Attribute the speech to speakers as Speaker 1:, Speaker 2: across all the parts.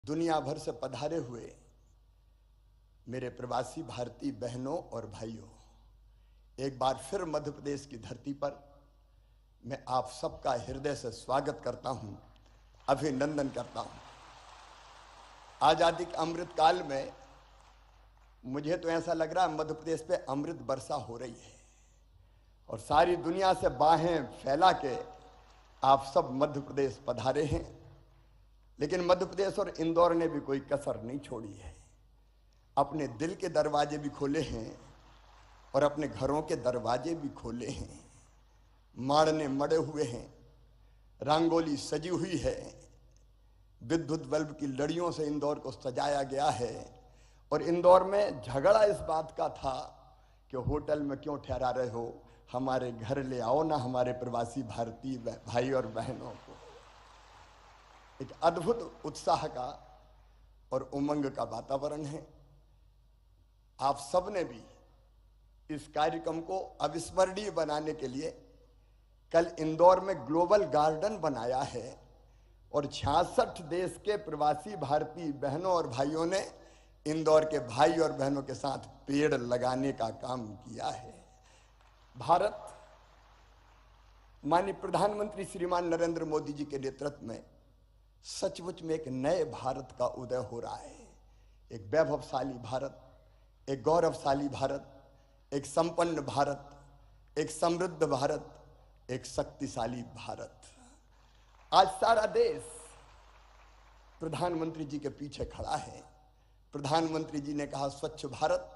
Speaker 1: दुनिया भर से पधारे हुए मेरे प्रवासी भारतीय बहनों और भाइयों, एक बार फिर मध्य प्रदेश की धरती पर मैं आप सबका हृदय से स्वागत करता हूं, अभिनंदन करता हूं। आजादी के अमृत काल में मुझे तो ऐसा लग रहा है मध्य प्रदेश पे अमृत वर्षा हो रही है और सारी दुनिया से बाहें फैला के आप सब मध्य प्रदेश पधारे हैं। लेकिन मध्य प्रदेश और इंदौर ने भी कोई कसर नहीं छोड़ी है, अपने दिल के दरवाजे भी खोले हैं और अपने घरों के दरवाजे भी खोले हैं। माड़ने मड़े हुए हैं, रंगोली सजी हुई है, विद्युत बल्ब की लड़ियों से इंदौर को सजाया गया है। और इंदौर में झगड़ा इस बात का था कि होटल में क्यों ठहरा रहे हो, हमारे घर ले आओ ना हमारे प्रवासी भारतीय भाई और बहनों को। एक अद्भुत उत्साह का और उमंग का वातावरण है। आप सब ने भी इस कार्यक्रम को अविस्मरणीय बनाने के लिए कल इंदौर में ग्लोबल गार्डन बनाया है और 66 देश के प्रवासी भारतीय बहनों और भाइयों ने इंदौर के भाई और बहनों के साथ पेड़ लगाने का काम किया है। भारत माननीय प्रधानमंत्री श्रीमान नरेंद्र मोदी जी के नेतृत्व में सचमुच में एक नए भारत का उदय हो रहा है। एक वैभवशाली भारत, एक गौरवशाली भारत, एक संपन्न भारत, एक समृद्ध भारत, एक शक्तिशाली भारत। आज सारा देश प्रधानमंत्री जी के पीछे खड़ा है। प्रधानमंत्री जी ने कहा स्वच्छ भारत,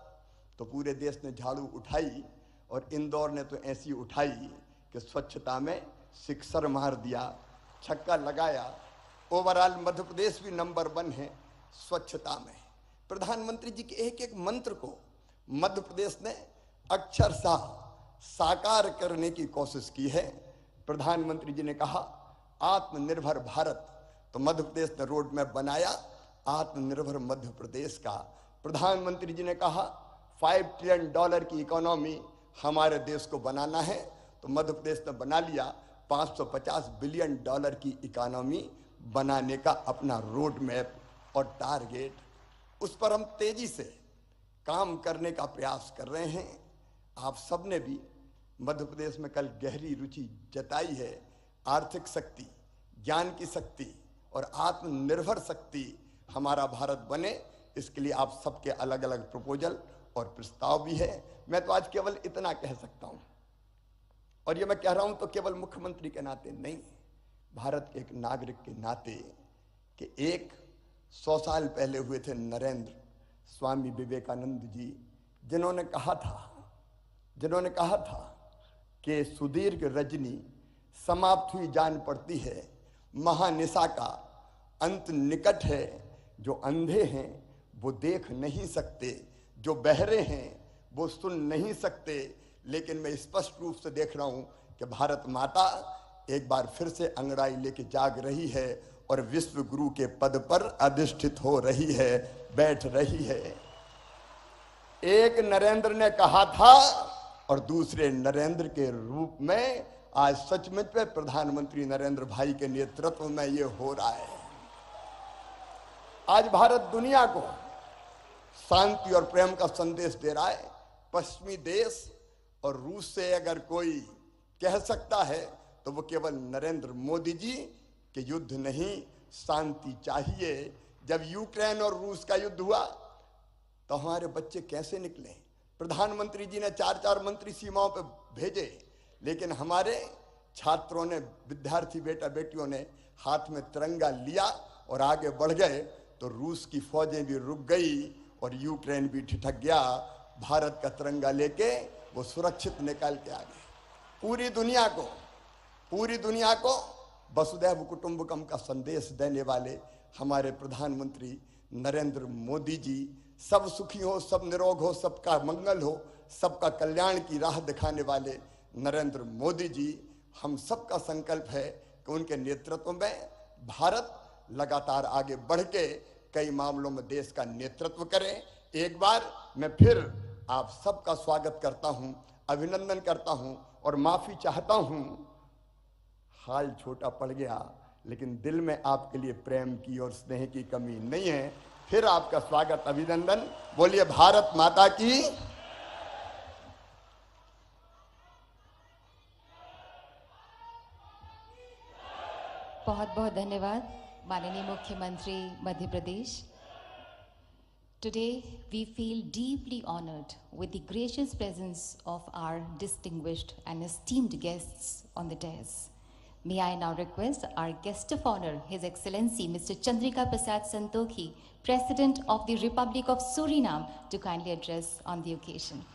Speaker 1: तो पूरे देश ने झाड़ू उठाई और इंदौर ने तो ऐसी उठाई कि स्वच्छता में सिक्सर मार दिया, छक्का लगाया। ओवरऑल मध्य प्रदेश भी नंबर 1 है स्वच्छता में। प्रधानमंत्री जी के एक एक मंत्र को मध्य प्रदेश ने अक्षरशः साकार करने की कोशिश की है। प्रधानमंत्री जी ने कहा आत्मनिर्भर भारत, तो मध्य प्रदेश ने रोड मैप बनाया आत्मनिर्भर मध्य प्रदेश का। प्रधानमंत्री जी ने कहा $5 ट्रिलियन की इकोनॉमी हमारे देश को बनाना है, तो मध्य प्रदेश ने बना लिया $550 बिलियन की इकोनॉमी बनाने का अपना रोड मैप और टारगेट। उस पर हम तेजी से काम करने का प्रयास कर रहे हैं। आप सब ने भी मध्य प्रदेश में कल गहरी रुचि जताई है। आर्थिक शक्ति, ज्ञान की शक्ति और आत्मनिर्भर शक्ति हमारा भारत बने, इसके लिए आप सबके अलग अलग प्रपोजल और प्रस्ताव भी है। मैं तो आज केवल इतना कह सकता हूं, और ये मैं कह रहा हूं तो केवल मुख्यमंत्री के नाते नहीं, भारत के एक नागरिक के नाते, कि 100 साल पहले हुए थे नरेंद्र स्वामी विवेकानंद जी, जिन्होंने कहा था कि सुदीर्घ रजनी समाप्त हुई जान पड़ती है, महानिशा का अंत निकट है। जो अंधे हैं वो देख नहीं सकते, जो बहरे हैं वो सुन नहीं सकते, लेकिन मैं स्पष्ट रूप से देख रहा हूं कि भारत माता एक बार फिर से अंगड़ाई लेके जाग रही है और विश्व गुरु के पद पर अधिष्ठित हो रही है, बैठ रही है। एक नरेंद्र ने कहा था और दूसरे नरेंद्र के रूप में आज सचमुच में प्रधानमंत्री नरेंद्र भाई के नेतृत्व में ये हो रहा है। आज भारत दुनिया को शांति और प्रेम का संदेश दे रहा है। पश्चिमी देश और रूस से अगर कोई कह सकता है तो वो केवल नरेंद्र मोदी जी कि युद्ध नहीं, शांति चाहिए। जब यूक्रेन और रूस का युद्ध हुआ तो हमारे बच्चे कैसे निकले? प्रधानमंत्री जी ने 4 मंत्री सीमाओं पर भेजे, लेकिन हमारे छात्रों ने, विद्यार्थी बेटा बेटियों ने हाथ में तिरंगा लिया और आगे बढ़ गए, तो रूस की फौजें भी रुक गई और यूक्रेन भी ठिठक गया। भारत का तिरंगा लेके वो सुरक्षित निकल के आ गए। पूरी दुनिया को वसुधैव कुटुंबकम का संदेश देने वाले हमारे प्रधानमंत्री नरेंद्र मोदी जी, सब सुखी हो, सब निरोग हो, सबका मंगल हो, सबका कल्याण की राह दिखाने वाले नरेंद्र मोदी जी, हम सबका संकल्प है कि उनके नेतृत्व में भारत लगातार आगे बढ़ के कई मामलों में देश का नेतृत्व करे। एक बार मैं फिर आप सबका स्वागत करता हूं, अभिनंदन करता हूं और माफी चाहता हूं। हाल छोटा पड़ गया, लेकिन दिल में आपके लिए प्रेम की और स्नेह की कमी नहीं है। फिर आपका स्वागत, अभिनंदन। बोलिए भारत माता की।
Speaker 2: बहुत बहुत धन्यवाद माननीय मुख्यमंत्री Madhya Pradesh. Today we feel deeply honored with the gracious presence of our distinguished and esteemed guests on the dais. May I now request our guest of honor, His Excellency Mr. Chandrika Prasad Santokhi, President of the Republic of Suriname, to kindly address on the occasion.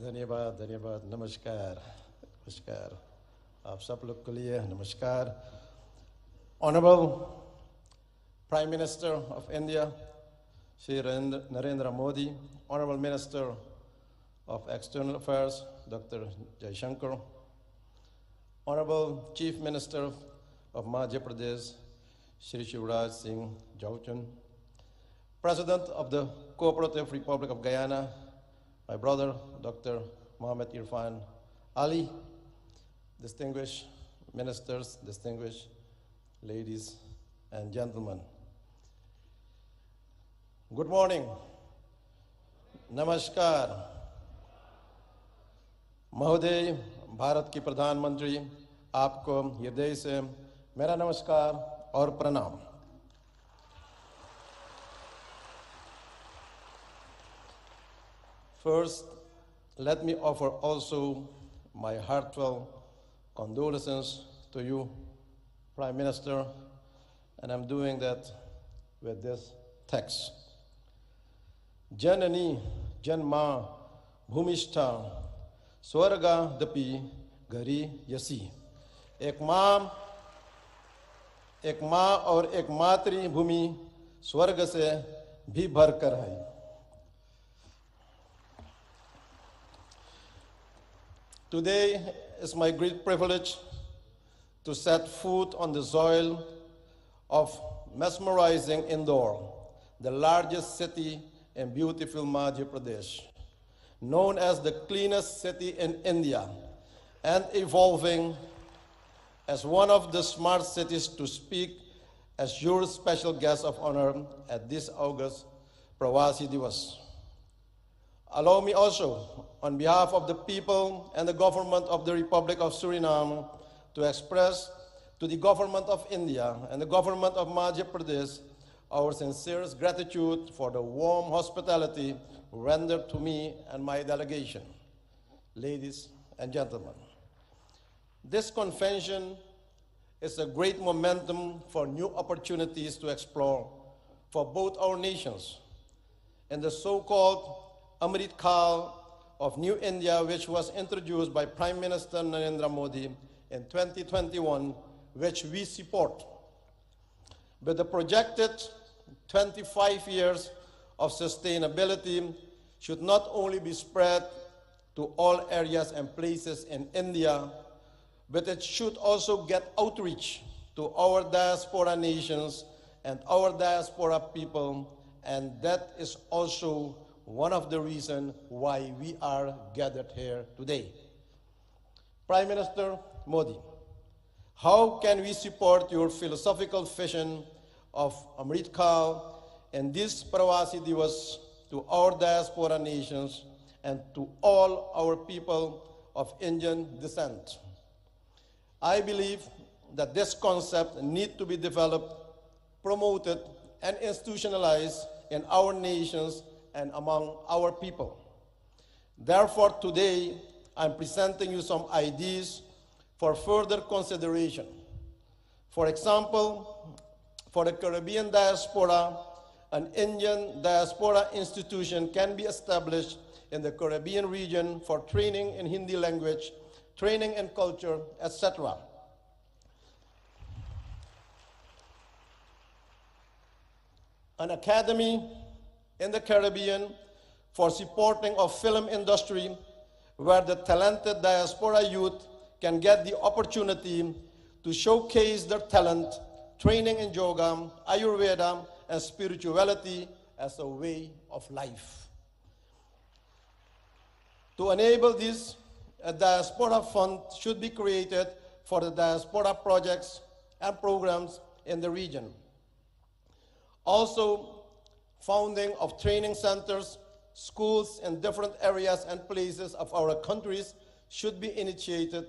Speaker 3: धन्यवाद धन्यवाद। नमस्कार नमस्कार आप सब लोग के लिए नमस्कार। Honorable Prime Minister of India Shri Narendra Modi, Honorable Minister of External Affairs Dr. Jaishankar, Honorable Chief Minister of Madhya Pradesh Shri Shivraj Singh Chauhan, President of the Cooperative Republic of Guyana my brother, Dr. Mohamed Irfan Ali, distinguished ministers, distinguished ladies and gentlemen. Good morning. Namaskar. महोदय, भारत की प्रधानमंत्री, आपको हृदय से मेरा नमस्कार और प्रणाम। First, let me offer also my heartfelt condolences to you, Prime Minister, and I'm doing that with this text. Janani Janma Bhumishta Swarga Dapi Gari Yasi. एक माँ और एक मातृभूमि स्वर्ग से भी भरकर है। Today is my great privilege to set foot on the soil of mesmerizing Indore, the largest city in beautiful Madhya Pradesh, known as the cleanest city in India and evolving as one of the smart cities to speak as your special guest of honor at this August Pravasi Divas. Allow me also, on behalf of the people and the government of the Republic of Suriname, to express to the government of India and the government of Madhya Pradesh our sincerest gratitude for the warm hospitality rendered to me and my delegation. Ladies and gentlemen, this convention is a great momentum for new opportunities to explore for both our nations. In the so-called Amrit Kaal of New India, which was introduced by Prime Minister Narendra Modi in 2021, which we support. But the projected 25 years of sustainability should not only be spread to all areas and places in India, but it should also get outreach to our diaspora nations and our diaspora people, and that is also one of the reasons why we are gathered here today. Prime Minister Modi, how can we support your philosophical vision of Amrit Kaal and this Pravasi Divas to our diaspora nations and to all our people of Indian descent? I believe that this concept needs to be developed, promoted, and institutionalized in our nations and among our people. Therefore, today, I'm presenting you some ideas for further consideration. For example, for the Caribbean diaspora, an Indian diaspora institution can be established in the Caribbean region for training in Hindi language, training in culture, etc. An academy in the Caribbean for supporting of film industry where the talented diaspora youth can get the opportunity to showcase their talent, training in yoga, Ayurveda, and spirituality as a way of life. To enable this, a diaspora fund should be created for the diaspora projects and programs in the region. Also, founding of training centers, schools in different areas and places of our countries should be initiated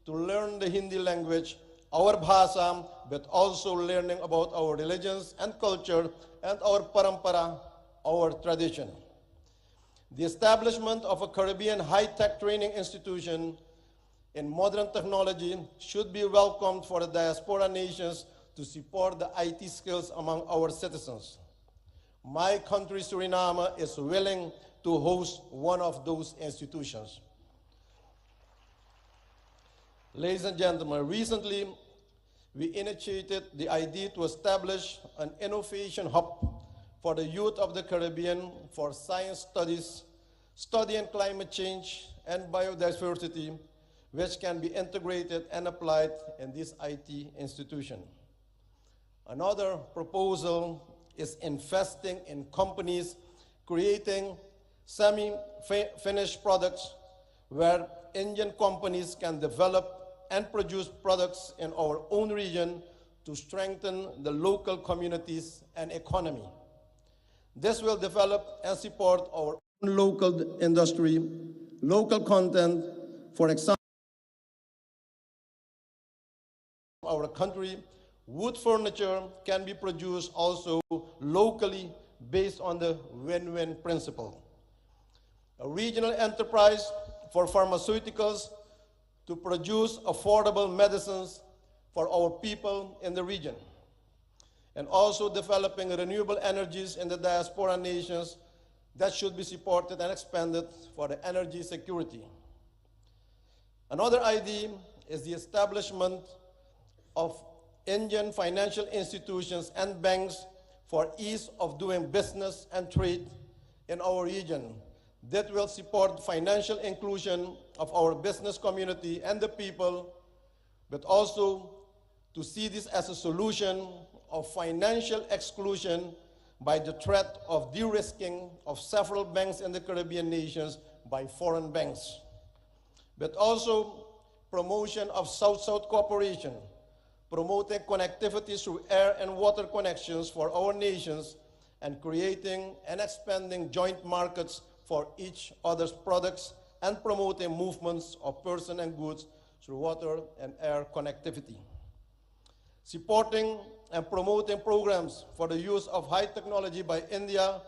Speaker 3: to learn the Hindi language, our bhasha, but also learning about our religions and culture and our parampara, our tradition. The establishment of a Caribbean high-tech training institution in modern technology should be welcomed for the diaspora nations to support the IT skills among our citizens. My country, Suriname, is willing to host one of those institutions. Ladies and gentlemen, recently we initiated the idea to establish an innovation hub for the youth of the Caribbean for science studies, studying climate change and biodiversity, which can be integrated and applied in this IT institution. Another proposal is investing in companies creating semi-finished products where Indian companies can develop and produce products in our own region to strengthen the local communities and economy. This will develop and support our own local industry, local content. For example, our country, wood furniture can be produced also locally based on the win-win principle. A regional enterprise for pharmaceuticals to produce affordable medicines for our people in the region. And also developing renewable energies in the diaspora nations that should be supported and expanded for the energy security. Another idea is the establishment of Indian financial institutions and banks for ease of doing business and trade in our region that will support financial inclusion of our business community and the people, but also to see this as a solution of financial exclusion by the threat of de-risking of several banks in the Caribbean nations by foreign banks, but also promotion of South-South cooperation, promoting connectivity through air and water connections for our nations, and creating and expanding joint markets for each other's products, and promoting movements of persons and goods through water and air connectivity. Supporting and promoting programs for the use of high technology by India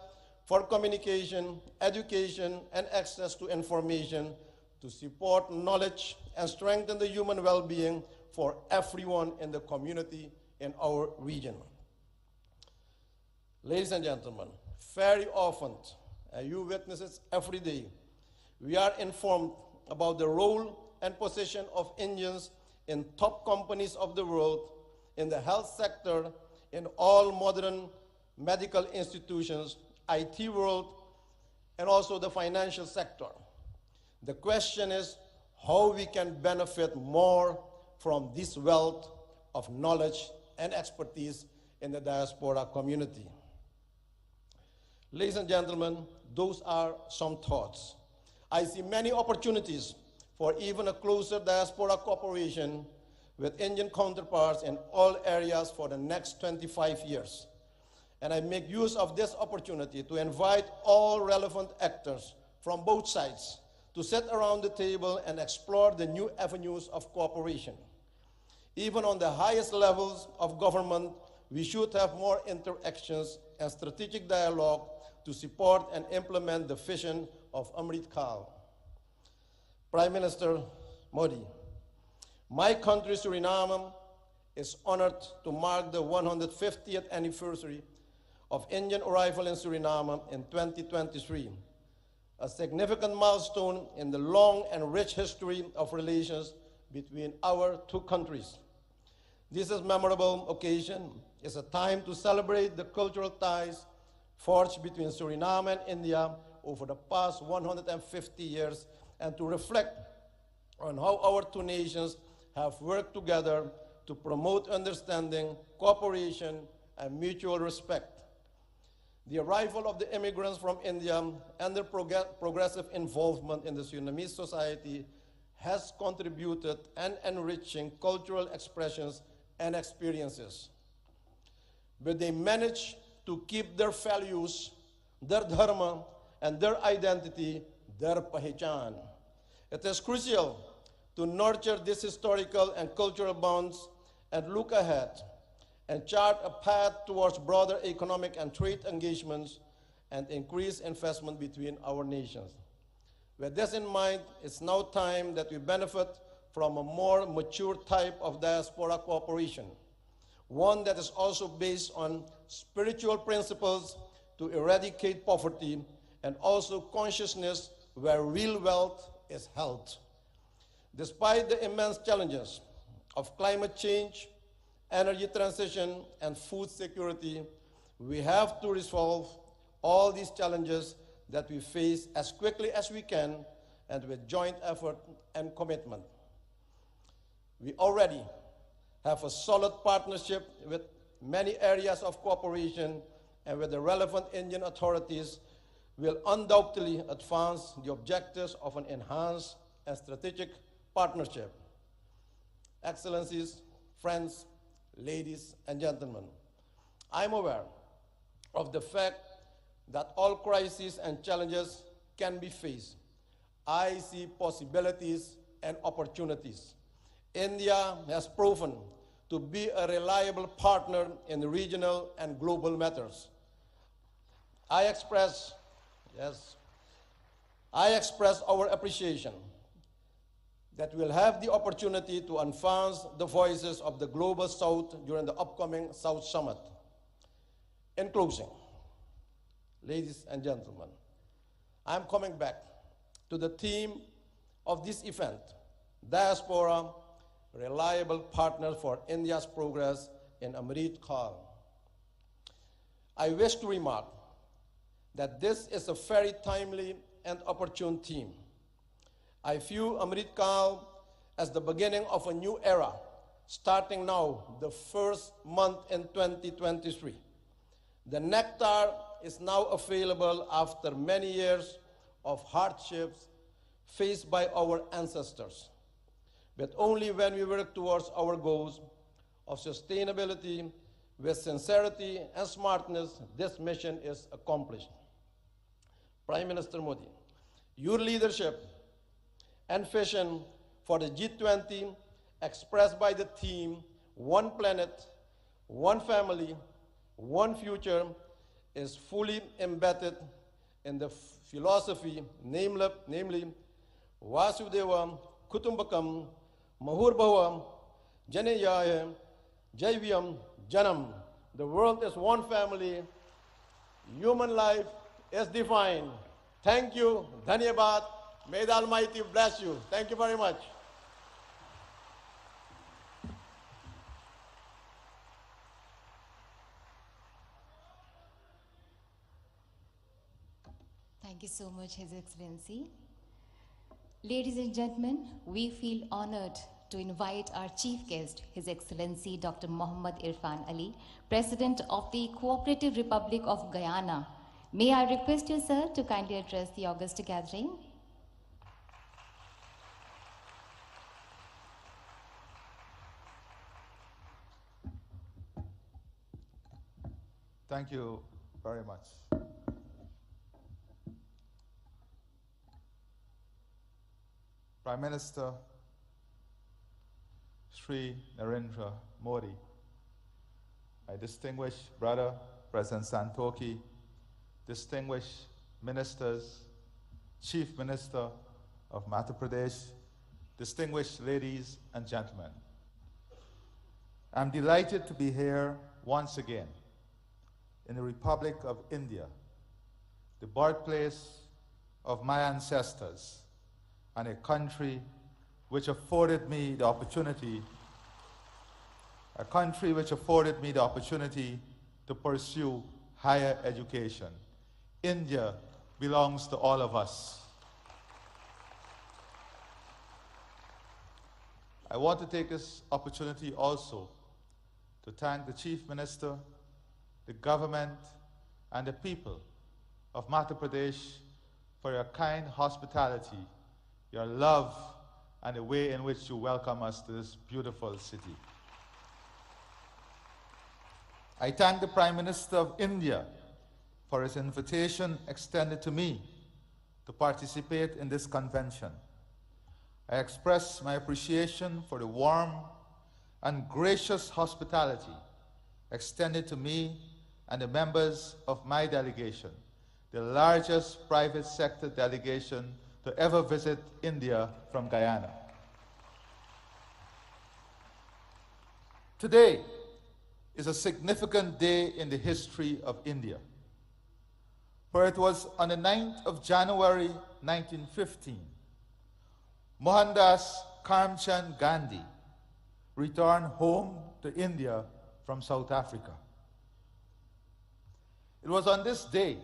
Speaker 3: for communication, education, and access to information to support knowledge and strengthen the human well-being for everyone in the community in our region. Ladies and gentlemen, very often, and you witness it every day, we are informed about the role and position of Indians in top companies of the world, in the health sector, in all modern medical institutions, IT world, and also the financial sector. The question is how we can benefit more from this wealth of knowledge and expertise in the diaspora community. Ladies and gentlemen, those are some thoughts. I see many opportunities for even a closer diaspora cooperation with Indian counterparts in all areas for the next 25 years. And I make use of this opportunity to invite all relevant actors from both sides to sit around the table and explore the new avenues of cooperation. Even on the highest levels of government, we should have more interactions and strategic dialogue to support and implement the vision of Amrit Kaal. Prime Minister Modi, my country, Suriname, is honored to mark the 150th anniversary of Indian arrival in Suriname in 2023, a significant milestone in the long and rich history of relations between our two countries. This is a memorable occasion. It's a time to celebrate the cultural ties forged between Suriname and India over the past 150 years and to reflect on how our two nations have worked together to promote understanding, cooperation, and mutual respect. The arrival of the immigrants from India and their progressive involvement in the Surinamese society has contributed and enriching cultural expressions and experiences. But they managed to keep their values, their dharma, and their identity, their pahichan. It is crucial to nurture these historical and cultural bonds and look ahead and chart a path towards broader economic and trade engagements and increased investment between our nations. With this in mind, it's now time that we benefit from a more mature type of diaspora cooperation, one that is also based on spiritual principles to eradicate poverty and also consciousness where real wealth is held. Despite the immense challenges of climate change, energy transition, and food security, we have to resolve all these challenges that we face as quickly as we can and with joint effort and commitment. We already have a solid partnership with many areas of cooperation, and with the relevant Indian authorities will undoubtedly advance the objectives of an enhanced and strategic partnership. Excellencies, friends, ladies and gentlemen, I'm aware of the fact that all crises and challenges can be faced. I see possibilities and opportunities. India has proven to be a reliable partner in regional and global matters. I express our appreciation that we'll have the opportunity to advance the voices of the Global South during the upcoming South Summit. In closing, ladies and gentlemen, I'm coming back to the theme of this event, Diaspora, Reliable Partner for India's Progress in Amrit Kaal. I wish to remark that this is a very timely and opportune theme. I view Amrit Kaal as the beginning of a new era, starting now, the first month in 2023. The nectar is now available after many years of hardships faced by our ancestors. But only when we work towards our goals of sustainability with sincerity and smartness, this mission is accomplished. Prime Minister Modi, your leadership and vision for the G20 expressed by the theme, One Planet, One Family, One Future, is fully embedded in the philosophy, namely Vasudeva Kutumbakam Mahurbhava Janeyaya Jaivyam Janam. The world is one family. Human life is divine. Thank you. Dhanyabad. May the Almighty bless you. Thank you very much.
Speaker 2: Thank you so much, His Excellency. Ladies and gentlemen, we feel honored to invite our chief guest, His Excellency Dr. Mohammad Irfan Ali, President of the Cooperative Republic of Guyana. May I request you, sir, to kindly address the august gathering?
Speaker 4: Thank you very much. Prime Minister Shri Narendra Modi, my distinguished brother, President Santokhi, distinguished ministers, Chief Minister of Madhya Pradesh, distinguished ladies and gentlemen. I'm delighted to be here once again in the Republic of India, the birthplace of my ancestors, and a country which afforded me the opportunity, to pursue higher education. India belongs to all of us. I want to take this opportunity also to thank the Chief Minister, the government, and the people of Madhya Pradesh for your kind hospitality, your love, and the way in which you welcome us to this beautiful city. I thank the Prime Minister of India for his invitation extended to me to participate in this convention. I express my appreciation for the warm and gracious hospitality extended to me and the members of my delegation, the largest private sector delegation to ever visit India from Guyana. Today is a significant day in the history of India, for it was on the 9th of January 1915, Mohandas Karamchand Gandhi returned home to India from South Africa. It was on this day,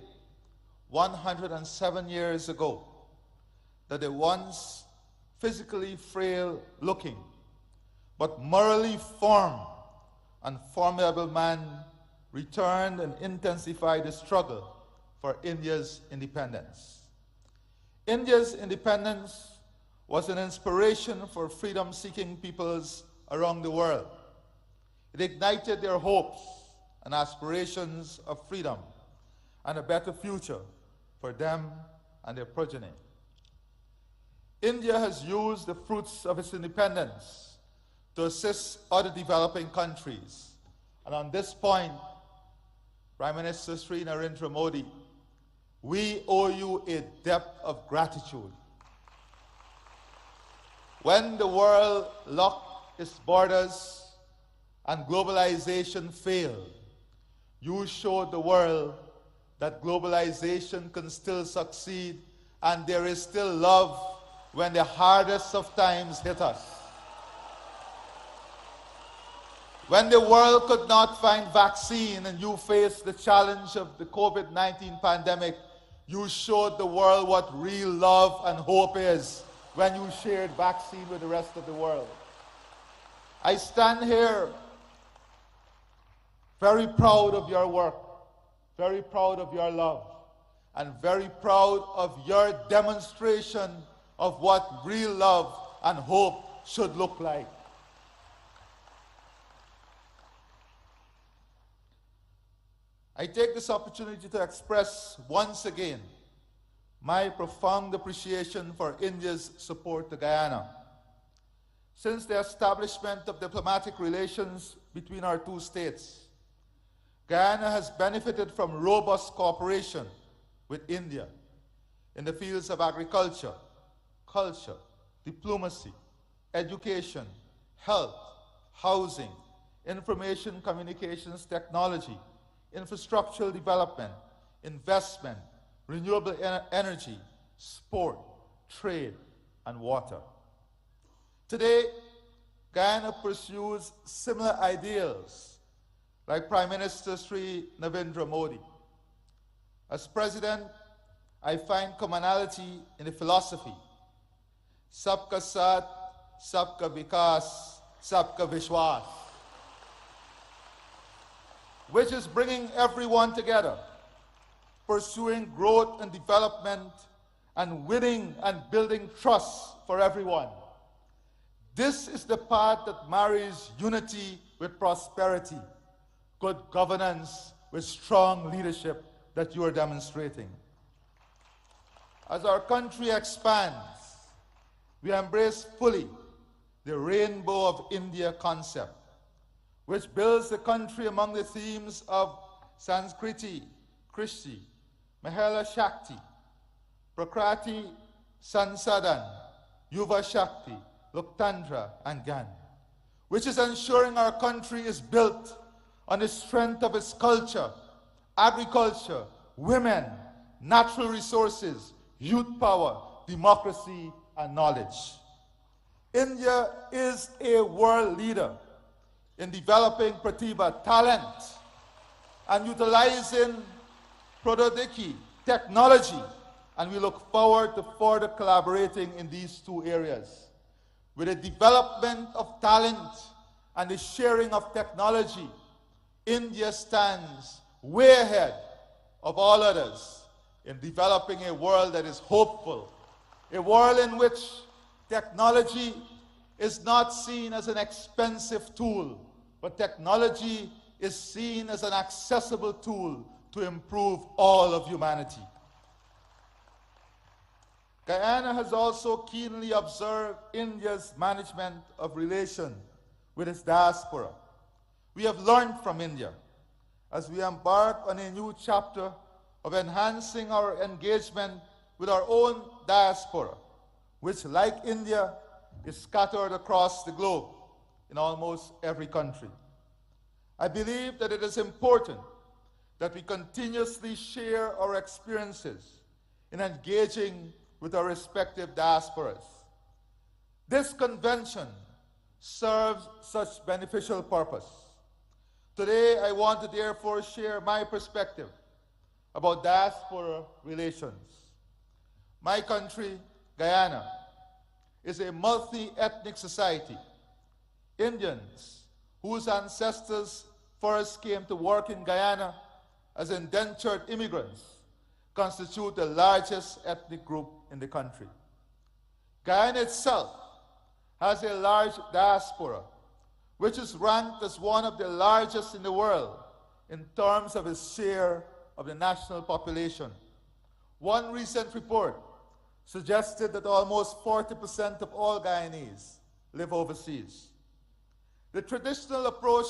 Speaker 4: 107 years ago, that the once physically frail-looking but morally firm and formidable man returned and intensified the struggle for India's independence. India's independence was an inspiration for freedom-seeking peoples around the world. It ignited their hopes and aspirations of freedom and a better future for them and their progeny. India has used the fruits of its independence to assist other developing countries. And on this point, Prime Minister Sri Narendra Modi, we owe you a debt of gratitude. When the world locked its borders and globalization failed, you showed the world that globalization can still succeed and there is still love when the hardest of times hit us. When the world could not find vaccine and you faced the challenge of the COVID-19 pandemic, you showed the world what real love and hope is when you shared vaccine with the rest of the world. I stand here very proud of your work, very proud of your love, and very proud of your demonstration of what real love and hope should look like. I take this opportunity to express once again my profound appreciation for India's support to Guyana. Since the establishment of diplomatic relations between our two states, Guyana has benefited from robust cooperation with India in the fields of agriculture, culture, diplomacy, education, health, housing, information communications technology, infrastructural development, investment, renewable energy, sport, trade, and water. Today, Guyana pursues similar ideals like Prime Minister Sri Narendra Modi. As President, I find commonality in the philosophy, Sabka Saath, Sabka Vikas, Sabka Vishwas, which is bringing everyone together, pursuing growth and development, and winning and building trust for everyone. This is the path that marries unity with prosperity, good governance with strong leadership that you are demonstrating. As our country expands, we embrace fully the Rainbow of India concept, which builds the country among the themes of Sanskriti, Krishti, Mahela Shakti, Prakriti, Sansadan, Yuva Shakti, Loktandra, and Gyan, which is ensuring our country is built on the strength of its culture, agriculture, women, natural resources, youth power, democracy, and knowledge. India is a world leader in developing Pratibha, talent, and utilizing Prododiki, technology, and we look forward to further collaborating in these two areas. with the development of talent and the sharing of technology, India stands way ahead of all others in developing a world that is hopeful, a world in which technology is not seen as an expensive tool, but technology is seen as an accessible tool to improve all of humanity. Guyana has also keenly observed India's management of relations with its diaspora. We have learned from India as we embark on a new chapter of enhancing our engagement with our own diaspora, which, like India, is scattered across the globe in almost every country. I believe that it is important that we continuously share our experiences in engaging with our respective diasporas. This convention serves such beneficial purpose. Today, I want to therefore share my perspective about diaspora relations. My country, Guyana, is a multi-ethnic society. Indians, whose ancestors first came to work in Guyana as indentured immigrants, constitute the largest ethnic group in the country. Guyana itself has a large diaspora, which is ranked as one of the largest in the world in terms of its share of the national population. One recent report suggested that almost 40% of all Guyanese live overseas. The traditional approach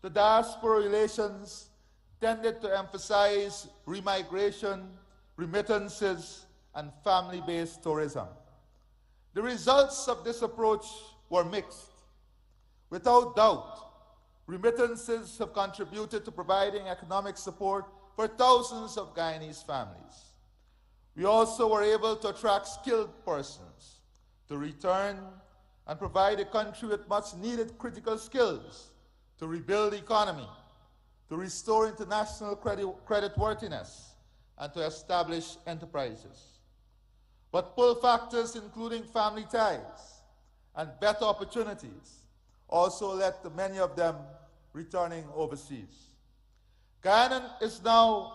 Speaker 4: to diaspora relations tended to emphasize remigration, remittances, and family-based tourism. The results of this approach were mixed. Without doubt, remittances have contributed to providing economic support for thousands of Guyanese families. We also were able to attract skilled persons to return and provide the country with much needed critical skills to rebuild the economy, to restore international creditworthiness, and to establish enterprises. But pull factors including family ties and better opportunities also led to many of them returning overseas. Guyana is now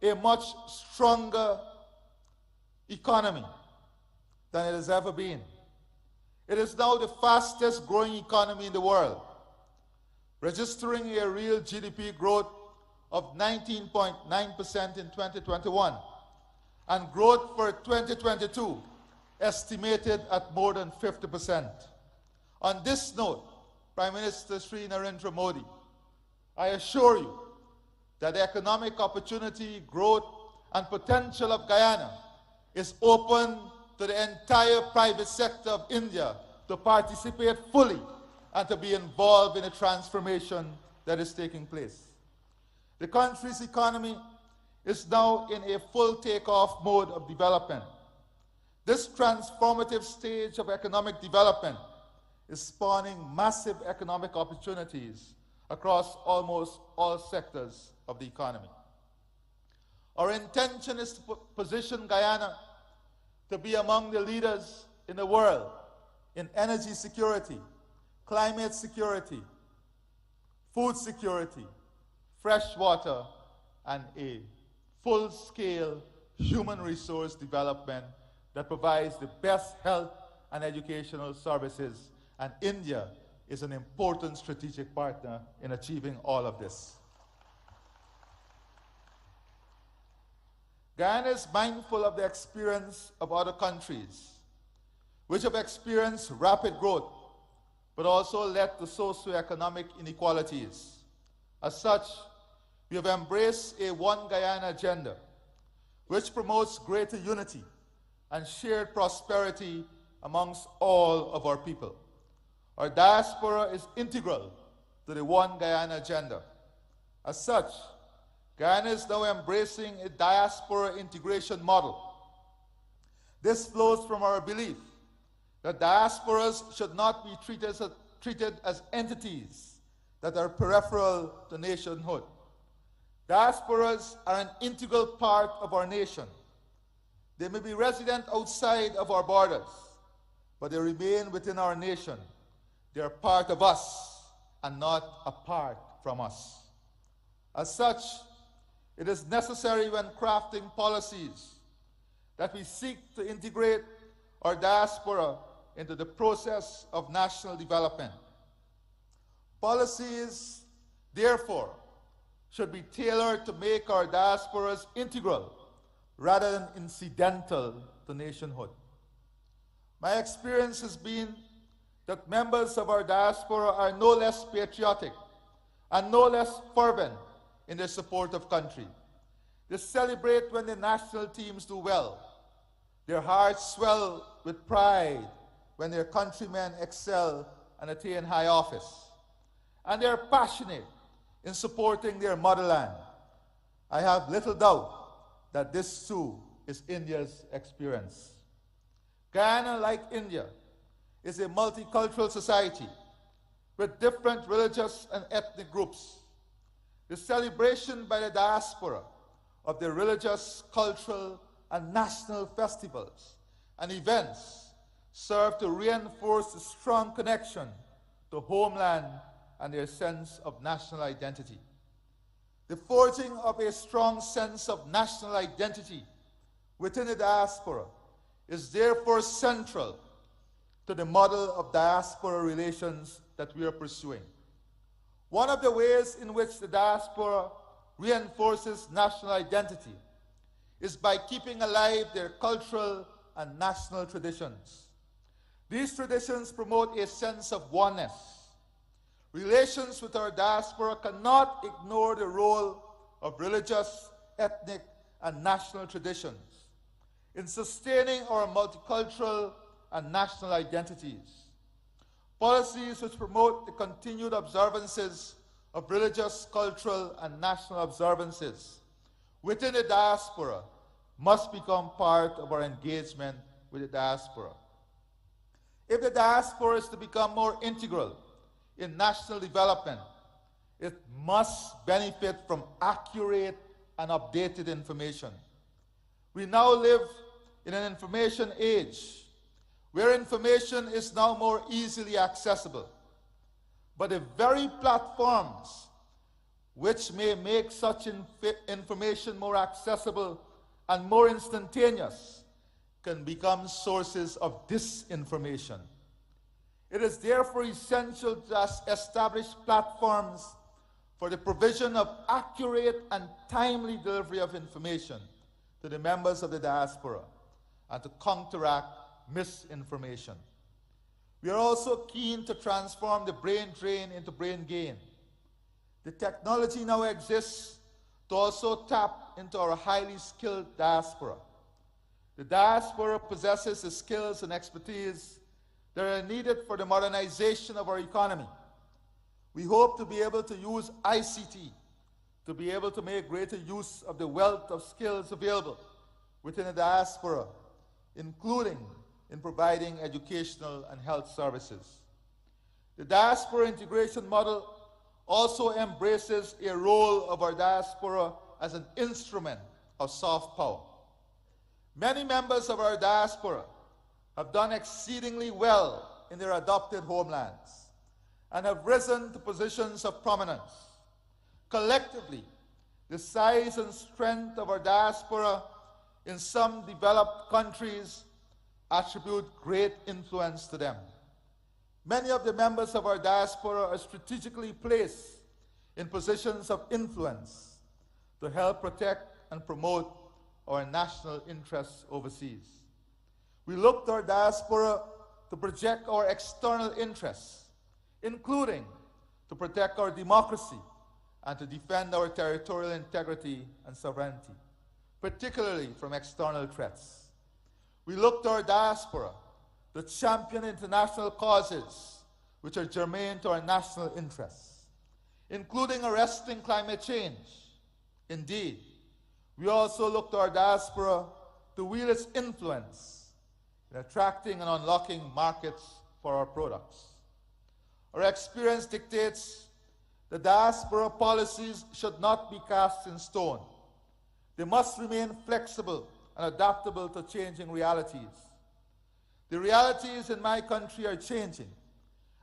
Speaker 4: a much stronger economy than it has ever been. It is now the fastest growing economy in the world, registering a real GDP growth of 19.9% in 2021 and growth for 2022 estimated at more than 50%. On this note, Prime Minister Sri Narendra Modi, I assure you that the economic opportunity, growth, and potential of Guyana is open to the entire private sector of India to participate fully and to be involved in the transformation that is taking place. The country's economy is now in a full takeoff mode of development. This transformative stage of economic development is spawning massive economic opportunities across almost all sectors of the economy. Our intention is to position Guyana to be among the leaders in the world in energy security, climate security, food security, fresh water, and a full-scale human resource development that provides the best health and educational services, and India is an important strategic partner in achieving all of this. Guyana is mindful of the experience of other countries, which have experienced rapid growth, but also led to socioeconomic inequalities. As such, we have embraced a One Guyana agenda, which promotes greater unity and shared prosperity amongst all of our people. Our diaspora is integral to the One Guyana agenda. As such, Guyana is now embracing a diaspora integration model. This flows from our belief that diasporas should not be treated as entities that are peripheral to nationhood. Diasporas are an integral part of our nation. They may be resident outside of our borders, but they remain within our nation. They are part of us and not apart from us. As such, it is necessary when crafting policies that we seek to integrate our diaspora into the process of national development. Policies, therefore, should be tailored to make our diasporas integral rather than incidental to nationhood. My experience has been that members of our diaspora are no less patriotic and no less fervent in their support of country. They celebrate when the national teams do well. Their hearts swell with pride when their countrymen excel and attain high office. And they are passionate in supporting their motherland. I have little doubt that this too is India's experience. Guyana, like India, is a multicultural society with different religious and ethnic groups. The celebration by the diaspora of their religious, cultural, and national festivals and events serve to reinforce the strong connection to homeland and their sense of national identity. The forging of a strong sense of national identity within the diaspora is therefore central to the model of diaspora relations that we are pursuing. One of the ways in which the diaspora reinforces national identity is by keeping alive their cultural and national traditions. These traditions promote a sense of oneness. Relations with our diaspora cannot ignore the role of religious, ethnic, and national traditions in sustaining our multicultural and national identities. Policies which promote the continued observances of religious, cultural, and national observances within the diaspora must become part of our engagement with the diaspora. If the diaspora is to become more integral in national development, it must benefit from accurate and updated information. We now live in an information age where information is now more easily accessible. But the very platforms which may make such information more accessible and more instantaneous can become sources of disinformation. It is therefore essential to establish platforms for the provision of accurate and timely delivery of information to the members of the diaspora and to counteract misinformation. We are also keen to transform the brain drain into brain gain. The technology now exists to also tap into our highly skilled diaspora. The diaspora possesses the skills and expertise that are needed for the modernization of our economy. We hope to be able to use ICT to be able to make greater use of the wealth of skills available within the diaspora, including in providing educational and health services. The diaspora integration model also embraces a role of our diaspora as an instrument of soft power. Many members of our diaspora have done exceedingly well in their adopted homelands and have risen to positions of prominence. Collectively, the size and strength of our diaspora in some developed countries attribute great influence to them. Many of the members of our diaspora are strategically placed in positions of influence to help protect and promote our national interests overseas. We look to our diaspora to project our external interests, including to protect our democracy and to defend our territorial integrity and sovereignty, particularly from external threats. We look to our diaspora to champion international causes which are germane to our national interests, including arresting climate change. Indeed, we also look to our diaspora to wield its influence in attracting and unlocking markets for our products. Our experience dictates the diaspora policies should not be cast in stone. They must remain flexible and adaptable to changing realities. The realities in my country are changing,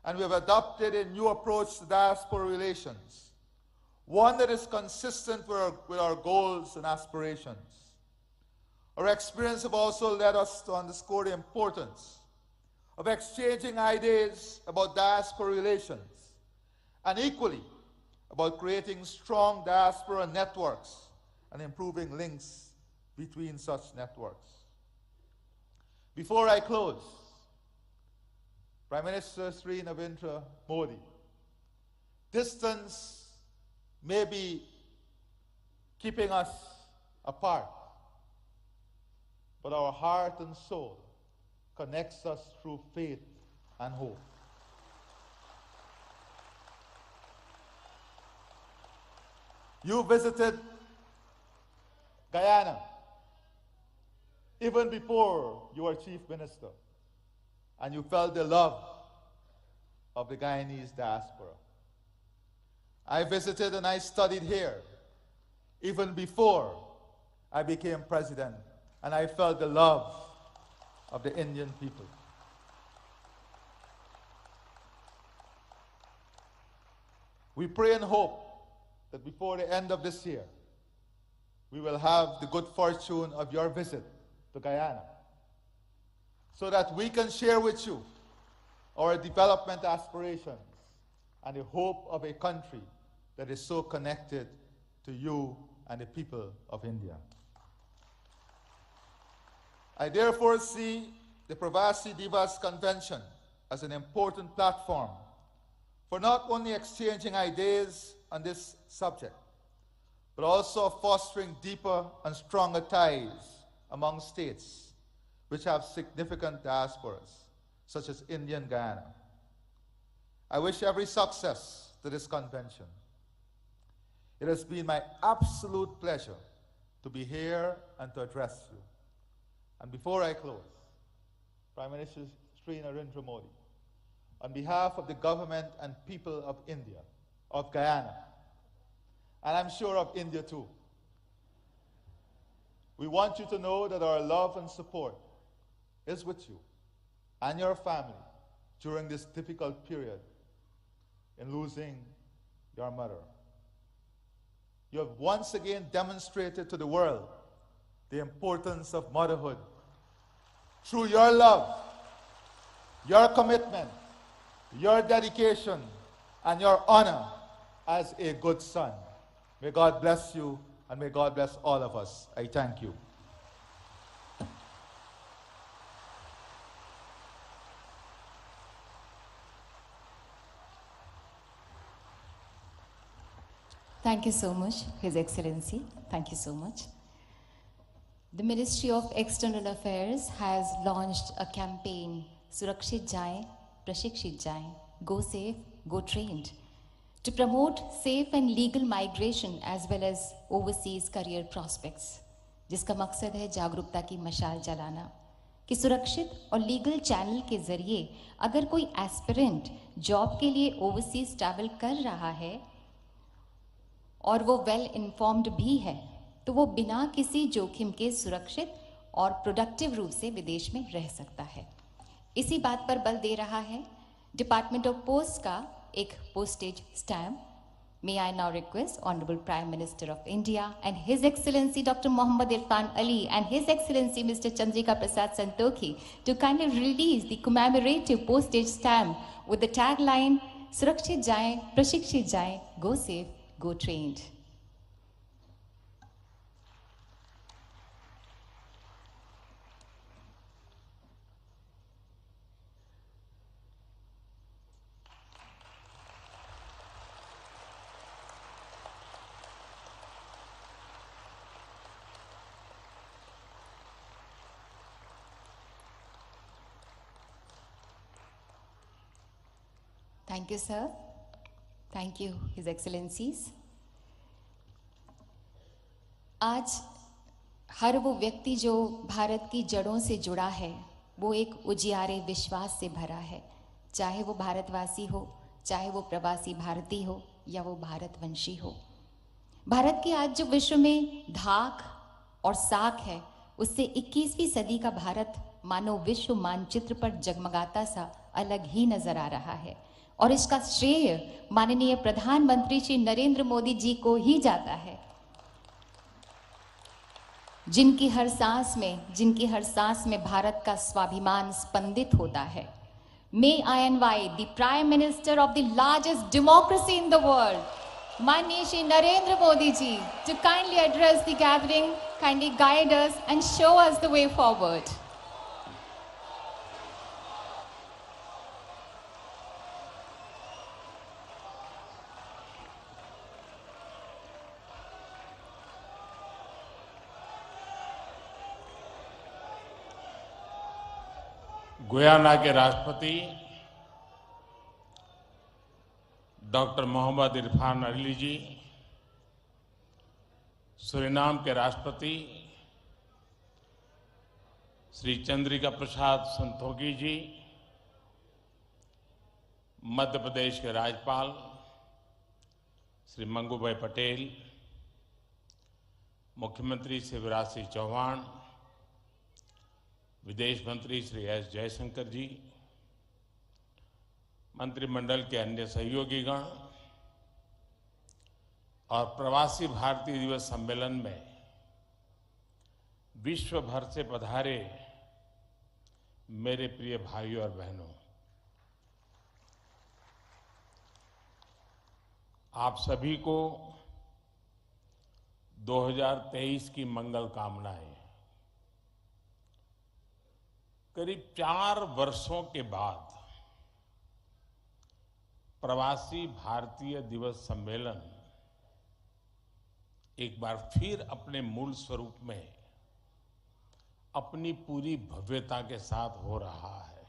Speaker 4: and we have adopted a new approach to diaspora relations, one that is consistent with our goals and aspirations. Our experience have also led us to underscore the importance of exchanging ideas about diaspora relations, and equally about creating strong diaspora networks and improving links between such networks. Before I close, Prime Minister Sri Narendra Modi, distance may be keeping us apart, but our heart and soul connects us through faith and hope. You visited Guyana even before you were Chief Minister, and you felt the love of the Guyanese diaspora. I visited and I studied here even before I became president, and I felt the love of the Indian people. We pray and hope that before the end of this year, we will have the good fortune of your visit to Guyana, so that we can share with you our development aspirations and the hope of a country that is so connected to you and the people of India. I therefore see the Pravasi Divas Convention as an important platform for not only exchanging ideas on this subject, but also fostering deeper and stronger ties among states which have significant diasporas, such as Indian Guyana. I wish every success to this convention. It has been my absolute pleasure to be here and to address you. And before I close, Prime Minister Sri Narendra Modi, on behalf of the government and people of India, of Guyana, and I'm sure of India too, we want you to know that our love and support is with you and your family during this difficult period in losing your mother. You have once again demonstrated to the world the importance of motherhood through your love, your commitment, your dedication, and your honor as a good son. May God bless you, and may God bless all of us. I thank you.
Speaker 2: Thank you so much, His Excellency. Thank you so much. The Ministry of External Affairs has launched a campaign, Surakshit Jaye, Prashikshit Jaye, Go Safe, Go Trained, to promote safe and legal migration as well as overseas career prospects, जिसका मकसद है जागरूकता की मशाल जलाना कि सुरक्षित और लीगल चैनल के जरिए अगर कोई एस्पिरेंट जॉब के लिए ओवरसीज ट्रैवल कर रहा है और वो वेल इन्फॉर्म्ड भी है तो वो बिना किसी जोखिम के सुरक्षित और प्रोडक्टिव रूप से विदेश में रह सकता है। इसी बात पर बल दे रहा है डिपार्टमेंट ऑफ पोस्ट का एक postage stamp. May I now request Honorable Prime Minister of India and His Excellency Dr. Mohammad Irfan Ali and His Excellency Mr. Chandrika Prasad Santokhi to kindly release the commemorative postage stamp with the tagline Surakshit Jaye, Prashikshit Jaye, Go Safe, Go Trained. Thank you, sir. Thank you, His Excellencies. आज हर वो व्यक्ति जो भारत की जड़ों से जुड़ा है वो एक उजियारे विश्वास से भरा है, चाहे वो भारतवासी हो, चाहे वो प्रवासी भारतीय हो या वो भारतवंशी हो। भारत की आज जो विश्व में धाक और साख है उससे 21वीं सदी का भारत मानो विश्व मानचित्र पर जगमगाता सा अलग ही नजर आ रहा है। और इसका श्रेय माननीय प्रधानमंत्री श्री नरेंद्र मोदी जी को ही जाता है, जिनकी हर सांस में भारत का स्वाभिमान स्पंदित होता है। May I invite the Prime Minister of the largest democracy in the world, Maननीय Shri Narendra Modi ji, to kindly address the gathering, kindly guide us and show us the way forward.
Speaker 5: Guyana के राष्ट्रपति doctor Mohammad Irfan Ali जी, Suriname के राष्ट्रपति श्री चंद्रिका प्रसाद संतोखी जी, मध्य प्रदेश के राज्यपाल श्री मंगूभाई पटेल, मुख्यमंत्री शिवराज सिंह चौहान, विदेश मंत्री Shri S Jaishankar जी, मंत्रिमंडल के अन्य सहयोगीगण और प्रवासी भारतीय दिवस सम्मेलन में विश्व भर से पधारे मेरे प्रिय भाइयों और बहनों, आप सभी को 2023 की मंगल कामनाएं। करीब 4 वर्षों के बाद प्रवासी भारतीय दिवस सम्मेलन एक बार फिर अपने मूल स्वरूप में अपनी पूरी भव्यता के साथ हो रहा है।